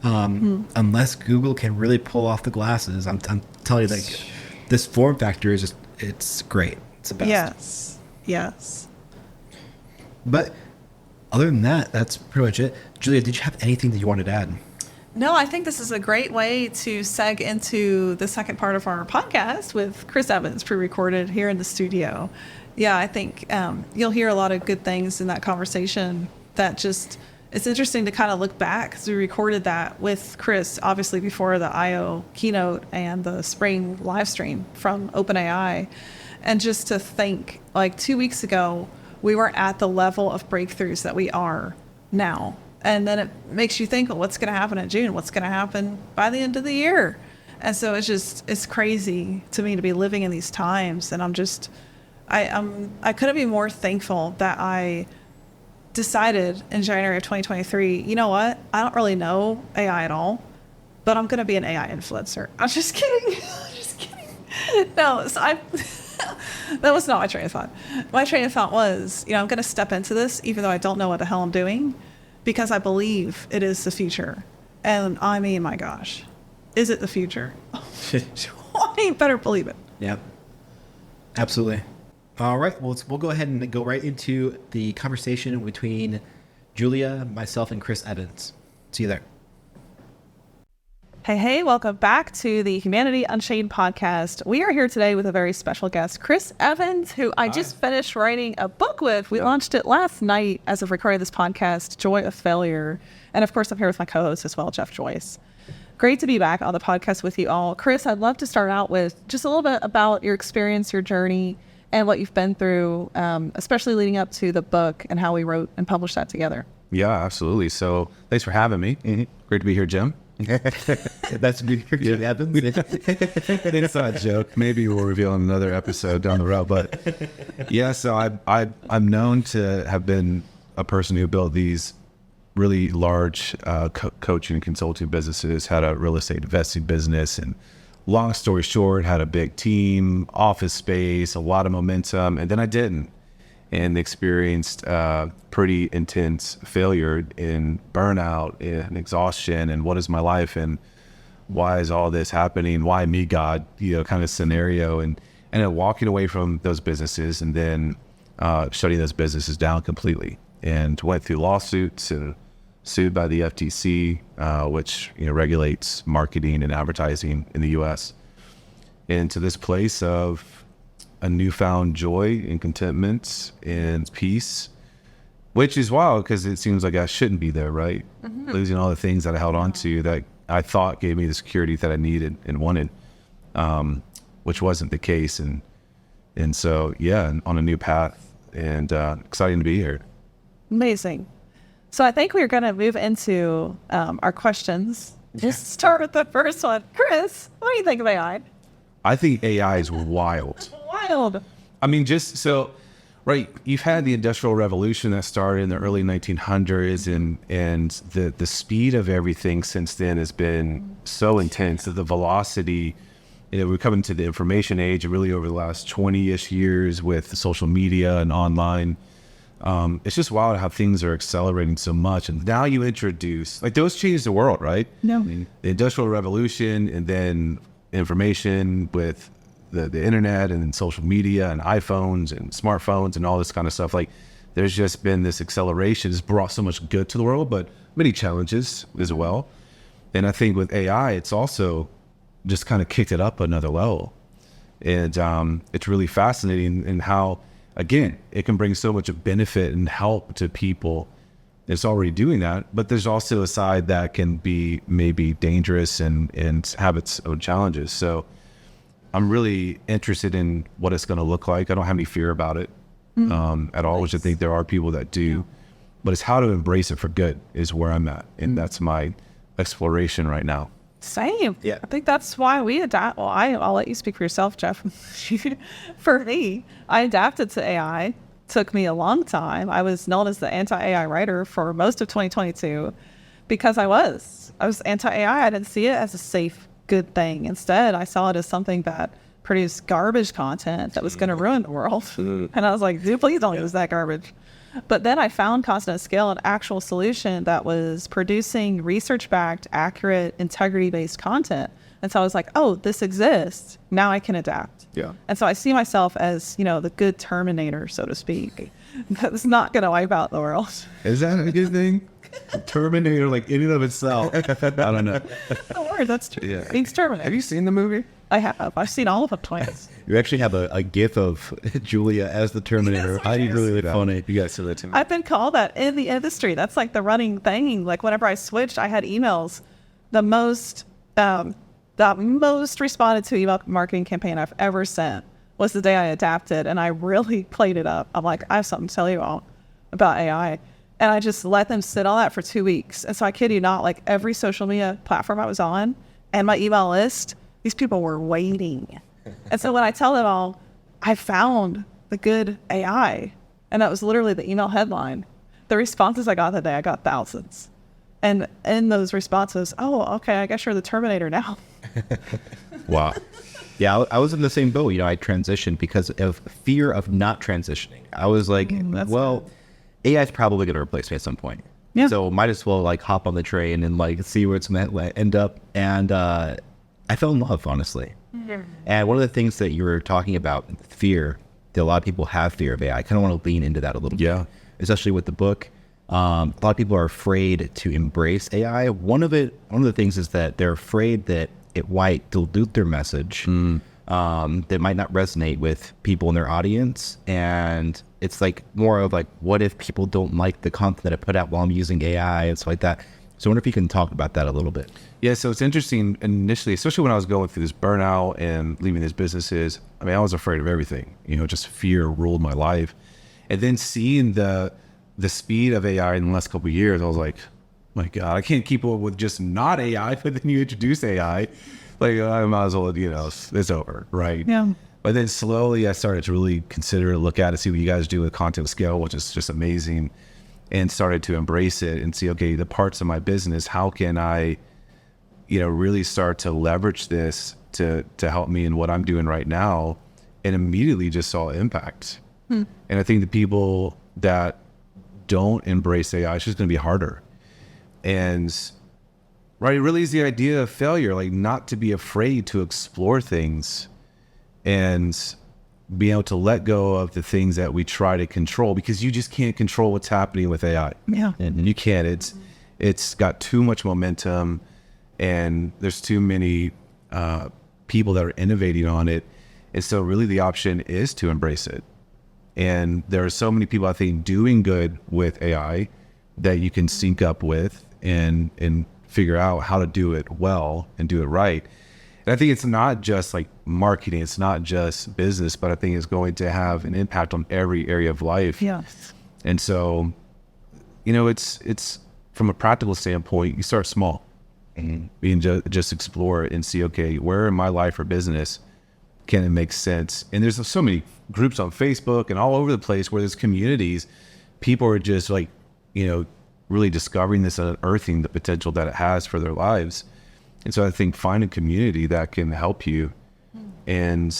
unless Google can really pull off the glasses. I'm telling you, like, this form factor is it's great. It's the best. Yes. But other than that, that's pretty much it. Julia, did you have anything that you wanted to add? No, I think this is a great way to seg into the second part of our podcast with Chris Evans, pre-recorded here in the studio. Yeah, I think you'll hear a lot of good things in that conversation that just, it's interesting to kind of look back because we recorded that with Chris, obviously before the I.O. keynote and the spring live stream from OpenAI. And just to think, like 2 weeks ago, we weren't at the level of breakthroughs that we are now. And then it makes you think, well, what's going to happen in June? What's going to happen by the end of the year? And so it's crazy to me to be living in these times. And I couldn't be more thankful that I decided in January of 2023, you know what? I don't really know AI at all, but I'm going to be an AI influencer. I'm just kidding. No, so that was not my train of thought. My train of thought was, I'm going to step into this, even though I don't know what the hell I'm doing, because I believe it is the future. And I mean, my gosh, is it the future? I better believe it. Yeah, absolutely. All right, well, we'll go ahead and go right into the conversation between Julia, myself, and Chris Evans. See you there. Hey, welcome back to the Humanity Unchained podcast. We are here today with a very special guest, Chris Evans, who I just finished writing a book with. We launched it last night as of recording this podcast, Joy of Failure. And of course, I'm here with my co-host as well, Jeff Joyce. Great to be back on the podcast with you all. Chris, I'd love to start out with just a little bit about your experience, your journey, and what you've been through, especially leading up to the book and how we wrote and published that together. Yeah, absolutely. So thanks for having me. Great to be here, Jim. That's good. Inside joke. Maybe we'll reveal in another episode down the road. But yeah, so I'm known to have been a person who built these really large coaching and consulting businesses, had a real estate investing business, and long story short, had a big team, office space, a lot of momentum, and then I didn't, and experienced pretty intense failure in burnout and exhaustion, and what is my life, and why is all this happening? Why me, God? Kind of scenario, and then walking away from those businesses, and then shutting those businesses down completely, and went through lawsuits and sued by the FTC, which regulates marketing and advertising in the U.S. into this place of a newfound joy and contentment and peace, which is wild because it seems like I shouldn't be there, right? Losing all the things that I held on to that I thought gave me the security that I needed and wanted, which wasn't the case. And so, yeah, on a new path, and exciting to be here. Amazing. So I think we're going to move into our questions. Just start with the first one. Chris, what do you think of AI? I think AI is wild. Wild. I mean, just so, right, you've had the Industrial Revolution that started in the early 1900s, and the speed of everything since then has been so intense that the velocity, we're coming to the information age really over the last 20-ish years with social media and online. It's just wild how things are accelerating so much. And now you introduce, like, those changed the world, right? No. I mean, the Industrial Revolution, and then information with the internet, and then social media and iPhones and smartphones and all this kind of stuff. Like, there's just been this acceleration. It's brought so much good to the world, but many challenges as well. And I think with AI, it's also just kind of kicked it up another level. And it's really fascinating in how, again, it can bring so much benefit and help to people. It's already doing that, but there's also a side that can be maybe dangerous and have its own challenges. So I'm really interested in what it's going to look like. I don't have any fear about it at all, which I think there are people that do. But it's how to embrace it for good is where I'm at, and that's my exploration right now. Same. Yeah. I think that's why we adapt. Well, I'll let you speak for yourself, Jeff. For me, I adapted to AI. Took me a long time. I was known as the anti-AI writer for most of 2022 because I was anti-AI. I didn't see it as a safe, good thing. Instead, I saw it as something that produced garbage content that was going to ruin the world. And I was like, dude, please don't use that garbage. But then I found Constant Scale, an actual solution that was producing research-backed, accurate, integrity-based content. And so I was like, oh, this exists. Now I can adapt. Yeah. And so I see myself as, the good Terminator, so to speak. That's not going to wipe out the world. Is that a good thing? Terminator, like, in and of itself. I don't know. Don't worry, that's true. Yeah. Being Terminator. Have you seen the movie? I have. I've seen all of them twice. You actually have a gif of Julia as the Terminator. Yes, I think really funny. You guys said that to me. I've been called that in the industry. That's like the running thing. Like, whenever I switched, I had emails. The most responded to email marketing campaign I've ever sent was the day I adapted, and I really played it up. I'm like, I have something to tell you all about AI. And I just let them sit on that for 2 weeks. And so I kid you not, like, every social media platform I was on and my email list, these people were waiting. And so when I tell them all, I found the good AI, and that was literally the email headline, the responses I got that day, I got thousands. And in those responses, oh, okay, I guess you're the Terminator now. Wow. Yeah, I was in the same boat. I transitioned because of fear of not transitioning. I was like, AI is probably going to replace me at some point. Yeah. So might as well hop on the train and see where it's going to end up. And I fell in love, honestly. Mm-hmm. And one of the things that you were talking about, fear, that a lot of people have fear of AI. I kind of want to lean into that a little Yeah. bit, especially with the book. A lot of people are afraid to embrace AI. One of the things is that they're afraid that it might dilute their message, that might not resonate with people in their audience. And it's like more of like, what if people don't like the content that I put out while I'm using AI and stuff like that? So I wonder if you can talk about that a little bit. Yeah, so it's interesting initially, especially when I was going through this burnout and leaving these businesses. I mean, I was afraid of everything, just fear ruled my life. And then seeing the speed of AI in the last couple of years, I was like, my God, I can't keep up with just not AI, but then you introduce AI, like I might as well, it's over, right? Yeah. But then slowly I started to really consider, look at it, see what you guys do with content scale, which is just amazing, and started to embrace it and see, okay, the parts of my business, how can I, really start to leverage this to help me in what I'm doing right now, and immediately just saw impact. And I think the people that don't embrace AI, it's just going to be harder. And right, it really is the idea of failure, like not to be afraid to explore things and be able to let go of the things that we try to control, because you just can't control what's happening with AI. Yeah. And you can't. It's got too much momentum, and there's too many people that are innovating on it. And so really the option is to embrace it. And there are so many people, I think, doing good with AI that you can sync up with and figure out how to do it well and do it right. And I think it's not just like marketing, it's not just business, but I think it's going to have an impact on every area of life. Yes. And so, it's from a practical standpoint, you start small and you can just explore it and see, okay, where in my life or business can it make sense? And there's so many groups on Facebook and all over the place where there's communities, people are just like, really discovering this and unearthing the potential that it has for their lives. And so I think find a community that can help you and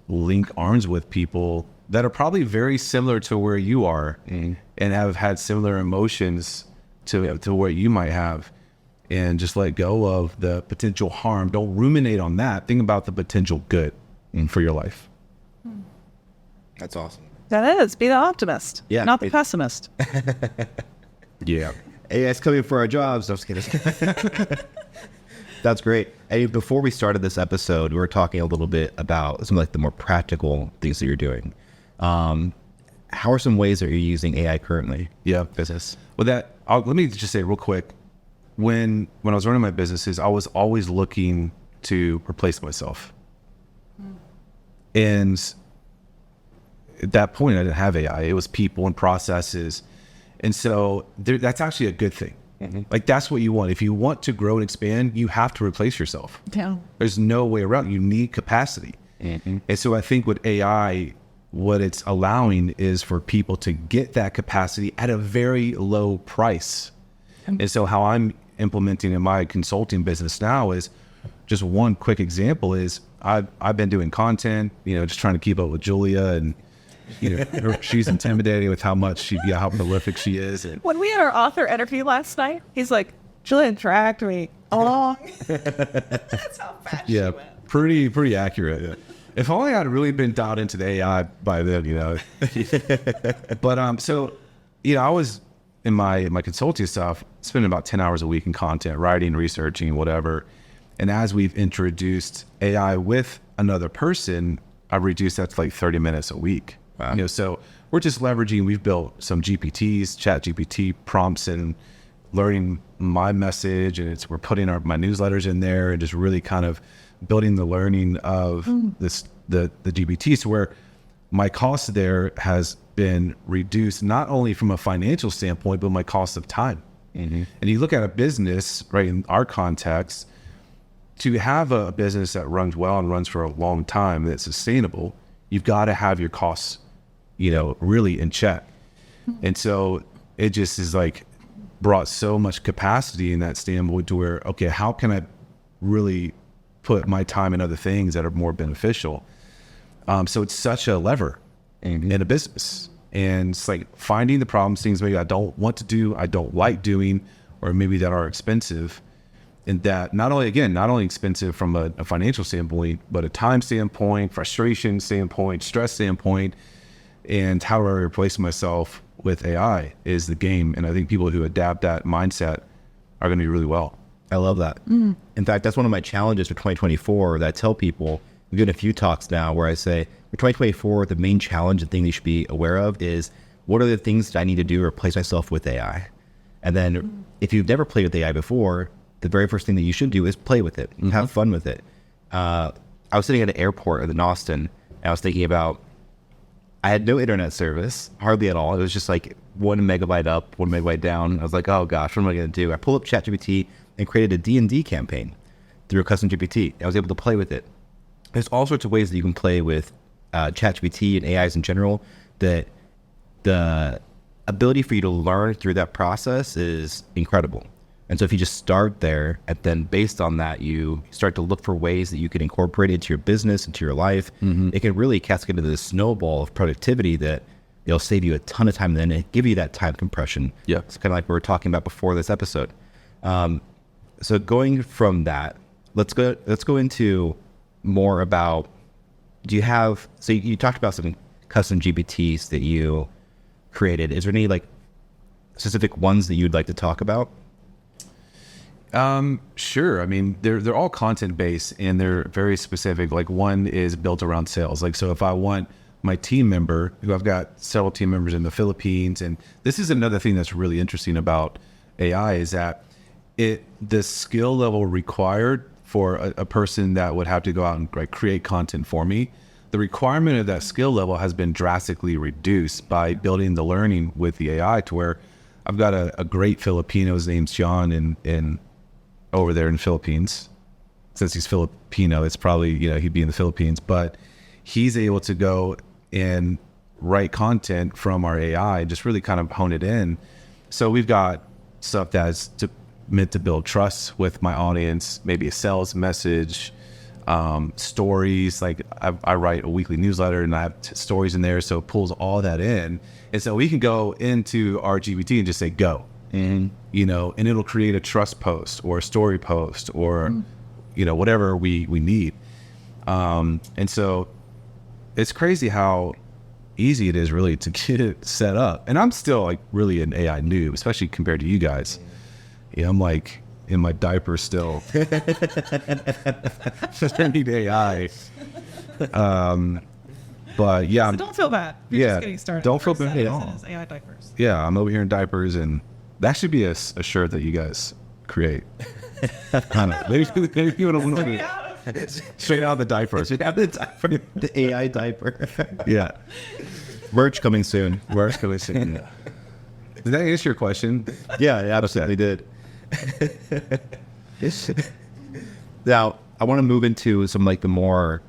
link arms with people that are probably very similar to where you are and have had similar emotions to what you might have, and just let go of the potential harm. Don't ruminate on that. Think about the potential good for your life. That's awesome. That is. Be the optimist, not the it- pessimist. Yeah. AI's coming for our jobs. I'm just kidding. That's great. Hey, before we started this episode, we were talking a little bit about some like the more practical things that you're doing. How are some ways that you're using AI currently? Yeah. Business. Well, let me just say real quick, when I was running my businesses, I was always looking to replace myself. And at that point, I didn't have AI. It was people and processes. And so that's actually a good thing. Like that's what you want. If you want to grow and expand, you have to replace yourself. Yeah. There's no way around. You need capacity. And so I think with AI, what it's allowing is for people to get that capacity at a very low price. And so how I'm implementing in my consulting business now is, just one quick example is I've been doing content, just trying to keep up with Julia, and she's intimidating with how prolific she is. And When we had our author interview last night, he's like, Julian dragged me along. That's how fast she went. pretty accurate. Yeah. If only I'd really been dialed into the AI by then, But so, I was in my consulting stuff, spending about 10 hours a week in content, writing, researching, whatever. And as we've introduced AI with another person, I've reduced that to like 30 minutes a week. Wow. So we're just leveraging, we've built some GPTs, ChatGPT prompts, and learning my message, and we're putting my newsletters in there and just really kind of building the learning of the GPT, to where my cost there has been reduced, not only from a financial standpoint, but my cost of time. And you look at a business, right, in our context, to have a business that runs well and runs for a long time, that's sustainable, you've got to have your costs, really in check. And so it just is like brought so much capacity in that standpoint to where, okay, how can I really put my time in other things that are more beneficial? So it's such a lever in a business. And it's like finding the problems, things maybe I don't want to do, I don't like doing, or maybe that are expensive. And that not only expensive from a financial standpoint, but a time standpoint, frustration standpoint, stress standpoint, And how do I replace myself with AI is the game. And I think people who adapt that mindset are going to do really well. I love that. In fact, that's one of my challenges for 2024 that I tell people. We've done a few talks now where I say for 2024, the main challenge and thing they should be aware of is what are the things that I need to do to replace myself with AI? And then if you've never played with AI before, the very first thing that you should do is play with it and have fun with it. I was sitting at an airport in Austin and I was thinking about, I had no internet service, hardly at all. It was just like 1 megabyte up, 1 megabyte down. I was like, oh gosh, what am I going to do? I pulled up ChatGPT and created a D&D campaign through a custom GPT. I was able to play with it. There's all sorts of ways that you can play with ChatGPT and AIs in general, that the ability for you to learn through that process is incredible. And so if you just start there, and then based on that, you start to look for ways that you can incorporate it into your business, into your life, it can really cascade into this snowball of productivity that it'll save you a ton of time and then give you that time compression. Yeah. It's kind of like we were talking about before this episode. So going from that, let's go into more about, do you have, so you talked about some custom GPTs that you created. Is there any like specific ones that you'd like to talk about? Sure. I mean, they're all content based and they're very specific. Like one is built around sales. Like, so if I want my team member, who I've got several team members in the Philippines, and this is another thing that's really interesting about AI is that the skill level required for a person that would have to go out and create content for me, the requirement of that skill level has been drastically reduced by building the learning with the AI, to where I've got a great Filipino, his name's John, in over there in the Philippines. Since he's Filipino, it's probably, he'd be in the Philippines, but he's able to go and write content from our AI, just really kind of hone it in. So we've got stuff that's meant to build trust with my audience, maybe a sales message, stories. Like I write a weekly newsletter and I have stories in there, so it pulls all that in. And so we can go into our GPT and just say, go. And, and it'll create a trust post or a story post or, whatever we need. And so it's crazy how easy it is really to get it set up. And I'm still like really an AI noob, especially compared to you guys. I'm like in my diaper still. I need AI. But yeah. So don't feel bad. You're just getting started. Don't feel bad at all. AI diapers. Yeah, I'm over here in diapers, and that should be a shirt that you guys create. I don't know. Maybe you want to straight out of the diaper. Straight out of the diaper. The AI diaper. Yeah. Merch coming soon. Merch coming soon. Did that answer your question? Yeah, it absolutely did. Now, I want to move into some like the more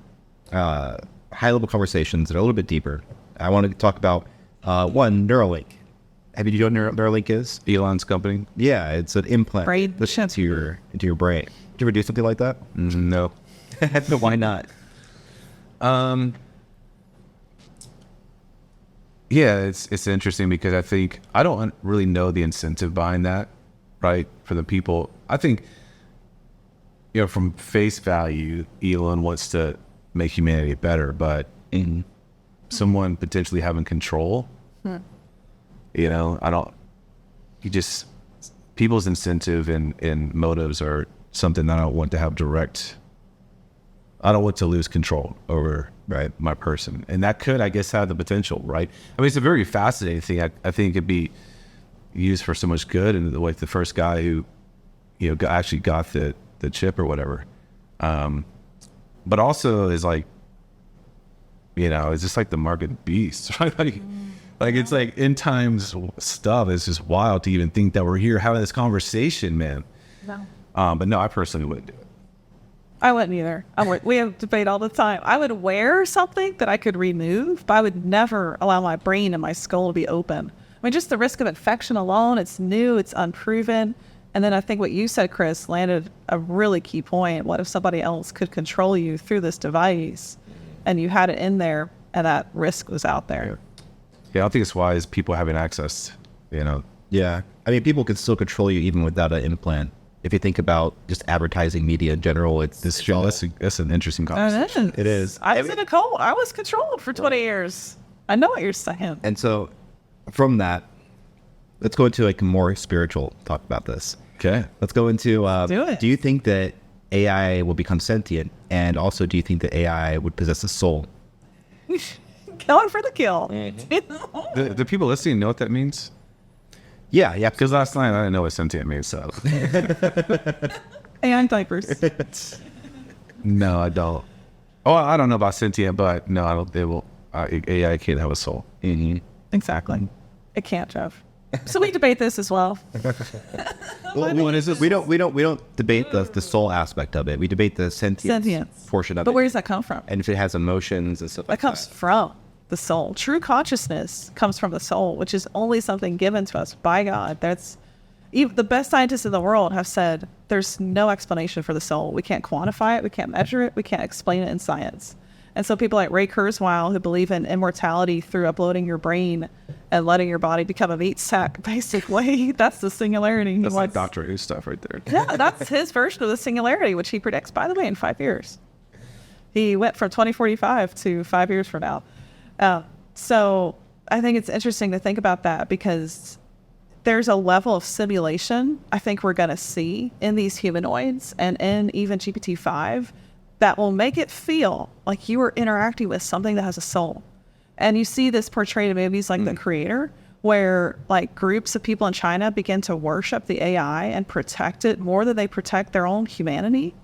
high-level conversations that are a little bit deeper. I want to talk about one, Neuralink. Have you know what Neuralink is? Elon's company? Yeah, it's an implant Brain that's into your brain. Did you ever do something like that? No. Why not? Yeah, it's interesting because I think I don't really know the incentive behind that, right? For the people, I think, from face value, Elon wants to make humanity better, but someone potentially having control, people's incentive and motives are something that I don't want to have direct. I don't want to lose control over my person. And that could, I guess, have the potential, right? I mean, it's a very fascinating thing. I think it'd be used for so much good. And like the first guy who, actually got the chip or whatever. But also is like, it's just like the mark of the beast, right? Like it's like end times stuff. It's just wild to even think that we're here having this conversation, man. No. But no, I personally wouldn't do it. I wouldn't either. We have debate all the time. I would wear something that I could remove, but I would never allow my brain and my skull to be open. I mean, just the risk of infection alone, it's new, it's unproven. And then I think what you said, Chris, landed a really key point. What if somebody else could control you through this device and you had it in there and that risk was out there? Yeah, I think it's wise people having access, Yeah. I mean, people can still control you even without an implant. If you think about just advertising media in general, that's an interesting conversation. It is. I was in a cult. I was controlled for 20 years. I know what you're saying. And so from that, let's go into like a more spiritual talk about this. Okay. Let's go into, do it. do you think that AI will become sentient? And also, do you think that AI would possess a soul? Going for the kill. The people listening know what that means? Yeah. Because last night I didn't know what sentient means, so. AI diapers. No, I don't. Oh, I don't know about sentient, but no, I don't. They will. AI can't have a soul. Mm-hmm. Exactly. It can't, Jeff. So we debate this as well. What is it? We don't debate the soul aspect of it. We debate the sentience portion of it. But where does that come from? And if it has emotions and stuff That like comes from the soul. True consciousness comes from the soul, which is only something given to us by God. That's even the best scientists in the world have said there's no explanation for the soul. We can't quantify it. We can't measure it. We can't explain it in science. And so people like Ray Kurzweil, who believe in immortality through uploading your brain and letting your body become a meat sack, basically, that's the singularity. That's like Dr. Who stuff right there. Yeah, that's his version of the singularity, which he predicts, by the way, in 5 years. He went from 2045 to 5 years from now. So I think it's interesting to think about that because there's a level of simulation I think we're going to see in these humanoids and in even GPT-5 that will make it feel like you are interacting with something that has a soul. And you see this portrayed in movies like The Creator, where like groups of people in China begin to worship the AI and protect it more than they protect their own humanity.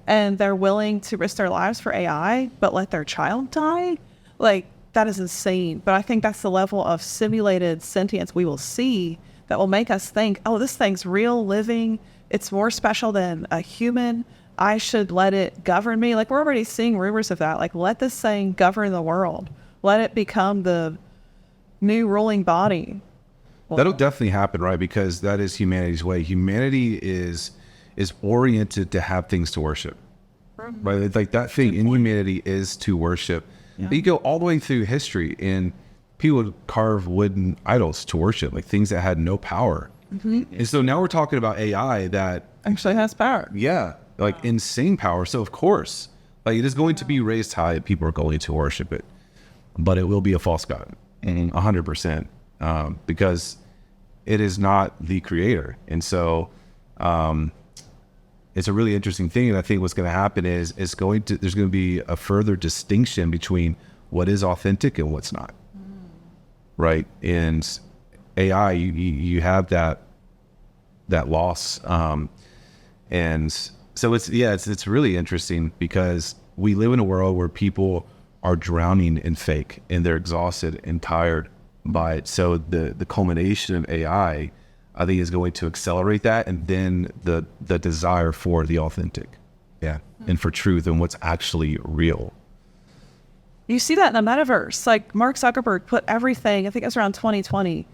And they're willing to risk their lives for AI, but let their child die. Like, that is insane. But I think that's the level of simulated sentience we will see that will make us think, oh, this thing's real, living. It's more special than a human. I should let it govern me. Like, we're already seeing rumors of that. Like, let this thing govern the world. Let it become the new ruling body. That'll definitely happen, right? Because that is humanity's way. Humanity is oriented to have things to worship, right? It's like that thing in humanity is to worship. Yeah. You go all the way through history, and people would carve wooden idols to worship, like things that had no power. And so now we're talking about AI that actually has power. Yeah, like insane power. So of course, like it is going to be raised high. People are going to worship it, but it will be a false god, 100%, because it is not the creator. And so it's a really interesting thing. And I think what's going to happen is there's going to be a further distinction between what is authentic and what's not. Right. And AI, you have that loss. And so it's really interesting because we live in a world where people are drowning in fake and they're exhausted and tired by it. So the culmination of AI, I think, is going to accelerate that, and then the desire for the authentic, and for truth and what's actually real. You see that in the metaverse. Like Mark Zuckerberg put everything, I think it was around 2020,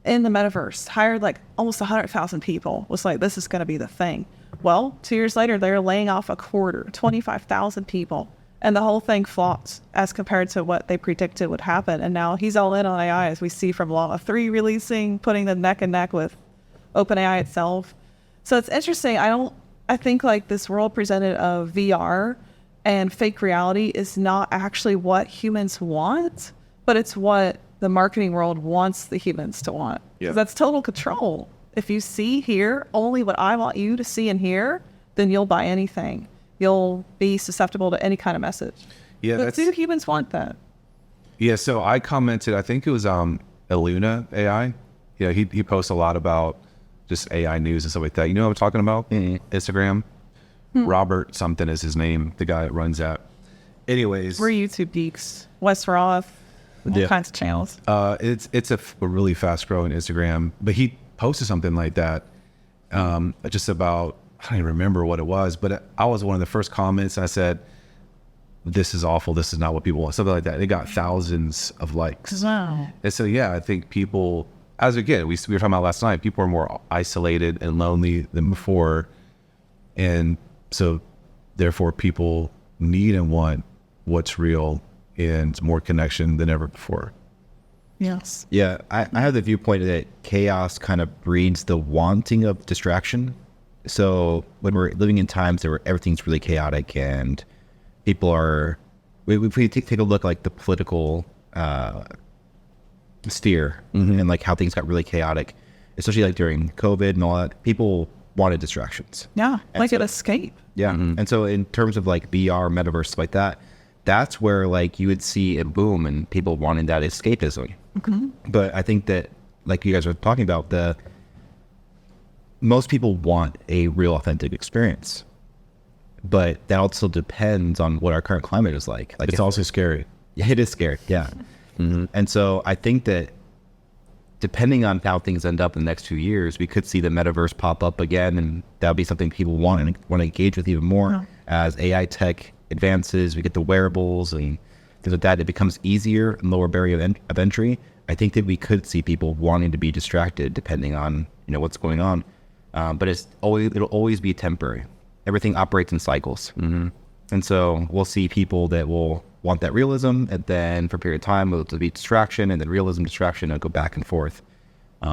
in the metaverse, hired like almost 100,000 people, was like, this is going to be the thing. Well, 2 years later, they're laying off a quarter, 25,000 people. And the whole thing flopped as compared to what they predicted would happen. And now he's all in on AI, as we see from Law 3 releasing, putting them neck and neck with OpenAI itself. So it's interesting. I think like this world presented of VR and fake reality is not actually what humans want, but it's what the marketing world wants the humans to want. Yeah. That's total control. If you see here only what I want you to see and hear, then you'll buy anything. You'll be susceptible to any kind of message. Yeah, but do humans want that? Yeah, so I commented, I think it was Illuna AI. Yeah, he posts a lot about just AI news and stuff like that. You know what I'm talking about? Instagram. Robert something is his name, the guy that runs that. Anyways. We're YouTube geeks. Wes Roth, all kinds of channels. It's a really fast growing Instagram, but he posted something like that just about, I don't even remember what it was, but I was one of the first comments. I said, this is awful. This is not what people want. Something like that. It got thousands of likes. Wow. And so, yeah, I think people, as again, we were talking about last night, people are more isolated and lonely than before. And so therefore people need and want what's real and more connection than ever before. Yes. Yeah. I have the viewpoint that chaos kind of breeds the wanting of distraction. So when we're living in times where everything's really chaotic and people are, if we take a look like the political sphere and like how things got really chaotic, especially like during COVID and all that. People wanted distractions. Yeah, And like so- an escape. Yeah. And so in terms of like VR, metaverse, stuff like that, that's where like you would see a boom and people wanting that escapism. But I think that, like you guys were talking about, most people want a real authentic experience. But that also depends on what our current climate is like. Like It's also scary. yeah, it is scary. Yeah. And so I think that depending on how things end up in the next 2 years, we could see the metaverse pop up again, and that'll be something people want to engage with even more. As AI tech advances, we get the wearables and things like that. It becomes easier and lower barrier of entry. I think that we could see people wanting to be distracted depending on what's going on. But it'll always be temporary. Everything operates in cycles. And so we'll see people that will want that realism, and then for a period of time it'll be distraction, and then realism, distraction, and go back and forth. But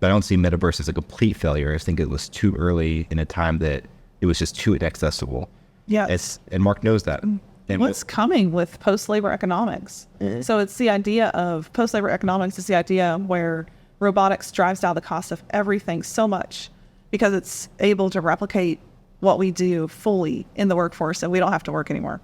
I don't see metaverse as a complete failure. I think it was too early in a time that it was just too inaccessible. Yes. And Mark knows that. And What's coming with post-labor economics? So it's the idea of post-labor economics is the idea where robotics drives down the cost of everything so much because it's able to replicate what we do fully in the workforce, and we don't have to work anymore.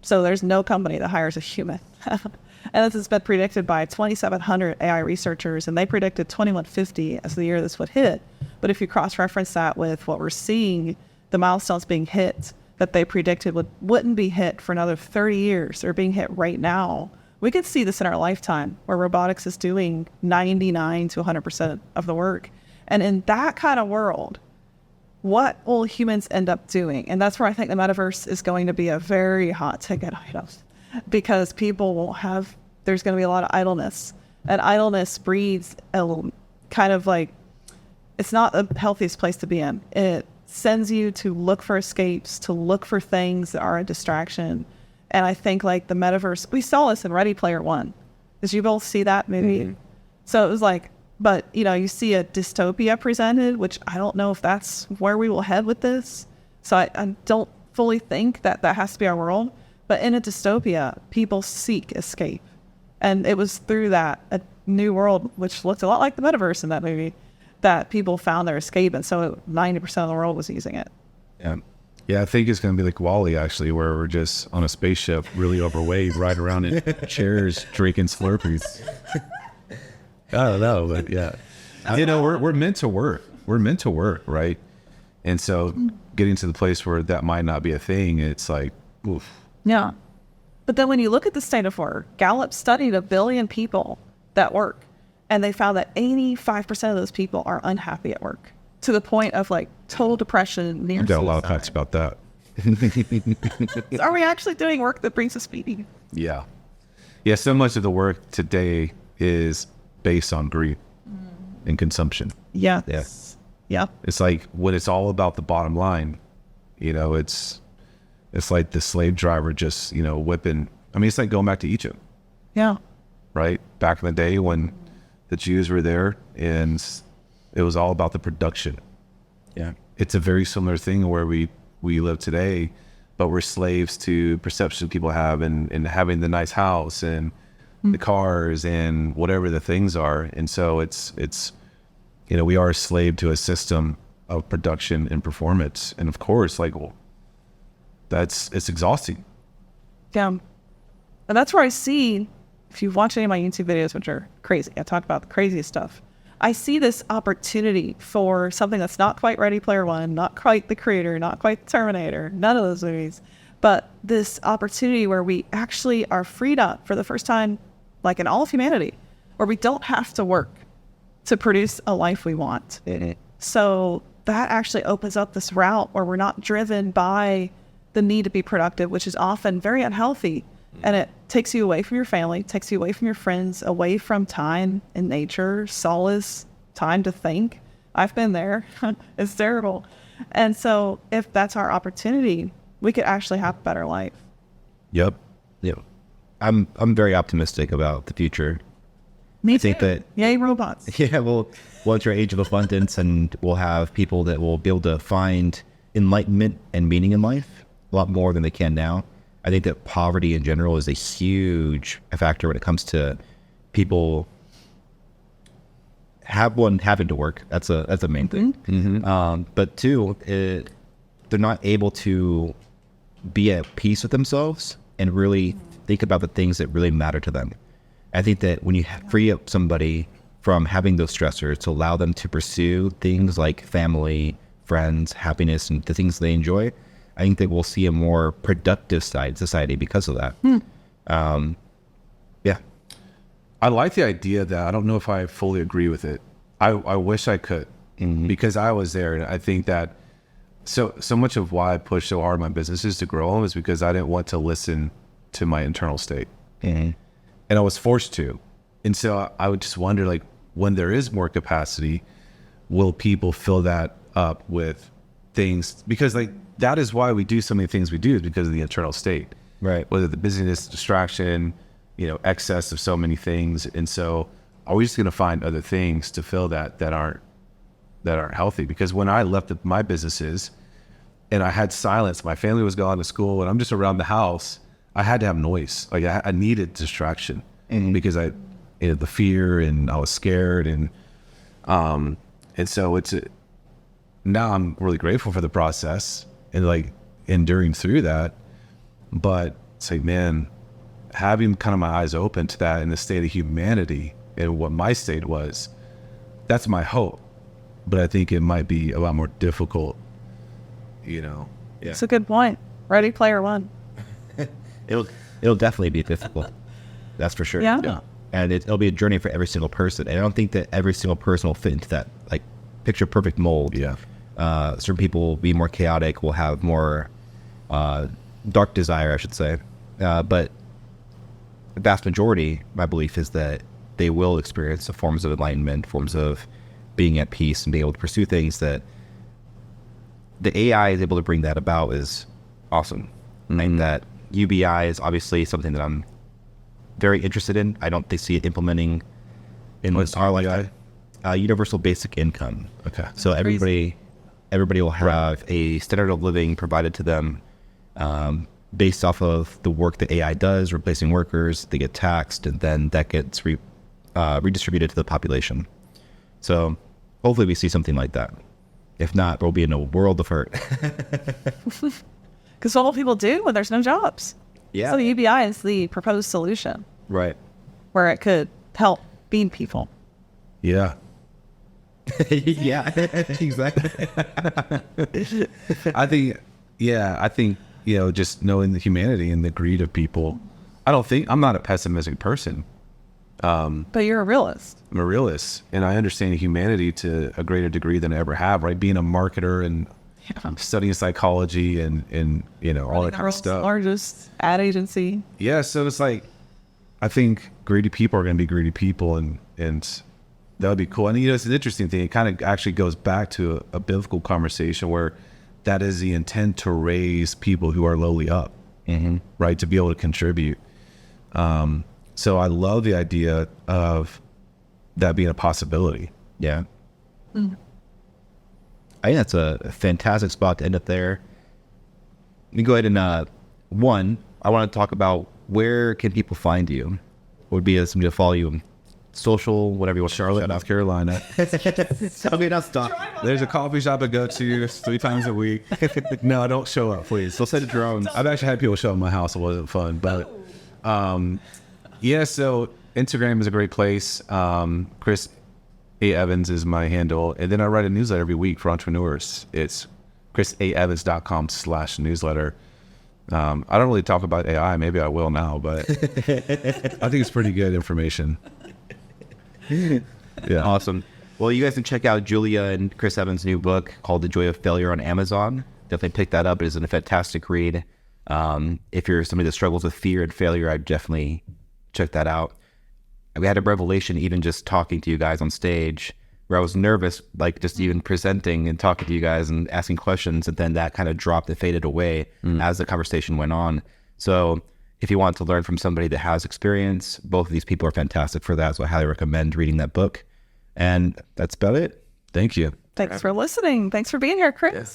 So there's no company that hires a human. And this has been predicted by 2,700 AI researchers, and they predicted 2150 as the year this would hit. But if you cross-reference that with what we're seeing, the milestones being hit that they predicted wouldn't be hit for another 30 years. They're being hit right now. We could see this in our lifetime, where robotics is doing 99 to 100% of the work. And in that kind of world, what will humans end up doing? And that's where I think the metaverse is going to be a very hot ticket item, because people will there's going to be a lot of idleness, and idleness breeds a kind of like, it's not the healthiest place to be in. It sends you to look for escapes, to look for things that are a distraction. And I think like the metaverse, we saw this in Ready Player One. Did you both see that movie? So it was like, but you see a dystopia presented, which I don't know if that's where we will head with this. So I don't fully think that has to be our world. But in a dystopia, people seek escape. And it was through that, a new world, which looked a lot like the metaverse in that movie, that people found their escape. And so 90% of the world was using it. Yeah, I think it's going to be like WALL-E, actually, where we're just on a spaceship, really overweight, ride around in chairs, drinking Slurpees. I don't know, but yeah. We're meant to work. We're meant to work, right? And so getting to the place where that might not be a thing, it's like, oof. Yeah. But then when you look at the state of work, Gallup studied 1 billion people that work, and they found that 85% of those people are unhappy at work, to the point of like total depression, near I've got a suicide. lot of facts about that. Are we actually doing work that brings us meaning? Yeah. Yeah, so much of the work today is based on greed and consumption. Yes. Yeah. It's like when it's all about the bottom line, it's like the slave driver just, whipping. I mean, it's like going back to Egypt, Yeah. right? Back in the day when the Jews were there, and it was all about the production. Yeah. It's a very similar thing where we live today, but we're slaves to perception people have and having the nice house and the cars and whatever the things are. And so it's we are a slave to a system of production and performance. And of course, it's exhausting. Yeah. And that's where I see, if you've watched any of my YouTube videos, which are crazy, I talk about the craziest stuff. I see this opportunity for something that's not quite Ready Player One, not quite The Creator, not quite Terminator, none of those movies, but this opportunity where we actually are freed up for the first time, like in all of humanity, where we don't have to work to produce a life we want. So that actually opens up this route where we're not driven by the need to be productive, which is often very unhealthy. And it takes you away from your family, takes you away from your friends, away from time in nature, solace, time to think. I've been there. It's terrible. And so if that's our opportunity, we could actually have a better life. Yep. I'm very optimistic about the future. Me think too. that- Yay, robots. Yeah, we'll enter an age of abundance, and we'll have people that will be able to find enlightenment and meaning in life a lot more than they can now. I think that poverty in general is a huge factor when it comes to people having to work. That's a main thing. But two, they're not able to be at peace with themselves and really think about the things that really matter to them. I think that when you free up somebody from having those stressors to allow them to pursue things like family, friends, happiness, and the things they enjoy, I think that we'll see a more productive society because of that. Yeah. I like the idea that I don't know if I fully agree with it. I wish I could, because I was there, and I think that so much of why I pushed so hard in my businesses to grow them is because I didn't want to listen to my internal state, and I was forced to. And so I would just wonder, like, when there is more capacity, will people fill that up with things? Because like that is why we do so many things we do, is because of the internal state, Right. Whether the busyness, distraction, excess of so many things. And so are we just going to find other things to fill that aren't healthy? Because when I left my businesses and I had silence, my family was gone to school, and I'm just around the house, I had to have noise. Like I needed distraction because the fear, and I was scared, and so now I'm really grateful for the process and like enduring through that. But it's like, man, having kind of my eyes open to that in the state of humanity and what my state was, that's my hope. But I think it might be a lot more difficult, Yeah. It's a good point. Ready Player One. It'll definitely be difficult. That's for sure. Yeah. And it'll be a journey for every single person. And I don't think that every single person will fit into that like picture perfect mold. Yeah. Certain people will be more chaotic, will have more dark desire, I should say. But the vast majority, my belief is that they will experience the forms of enlightenment, forms of being at peace and being able to pursue things that the AI is able to bring that about is awesome. And that UBI is obviously something that I'm very interested in. I don't see it implementing in our lifetime. Universal basic income. Okay. So everybody will have a standard of living provided to them based off of the work that AI does, replacing workers. They get taxed, and then that gets redistributed to the population. So hopefully we see something like that. If not, we'll be in a world of hurt. Because what will people do when there's no jobs? Yeah. So the UBI is the proposed solution Right. where it could help feed people. Yeah. Yeah, exactly. I think, just knowing the humanity and the greed of people, I'm not a pessimistic person. But you're a realist. I'm a realist, and I understand humanity to a greater degree than I ever have, right? Being a marketer and studying psychology and all that kind of stuff. Largest ad agency. Yeah, so it's like, I think greedy people are going to be greedy people, and that would be cool. And it's an interesting thing. It kind of actually goes back to a biblical conversation where that is the intent, to raise people who are lowly up, right? To be able to contribute. So I love the idea of that being a possibility. Yeah. I think that's a fantastic spot to end up there. Let me go ahead and I want to talk about, where can people find you? What would be somebody to follow you on social, whatever you want. Charlotte, North Carolina. Tell me not stop. There's a coffee shop I go to 3 times a week. No, I don't show up, please. Don't send a drone. I've actually had people show up at my house. It wasn't fun, but so Instagram is a great place. Chris A. Evans is my handle. And then I write a newsletter every week for entrepreneurs. It's chrisaevans.com/newsletter. I don't really talk about AI. Maybe I will now, but I think it's pretty good information. Yeah. Awesome. Well, you guys can check out Julia and Chris Evans' new book called The Joy of Failure on Amazon. Definitely pick that up. It is a fantastic read. If you're somebody that struggles with fear and failure, I'd definitely check that out. We had a revelation even just talking to you guys on stage, where I was nervous, like just even presenting and talking to you guys and asking questions, and then that kind of dropped and faded away as the conversation went on. So if you want to learn from somebody that has experience, both of these people are fantastic for that. So I highly recommend reading that book. And that's about it. Thank you. Thanks for listening. Thanks for being here, Chris.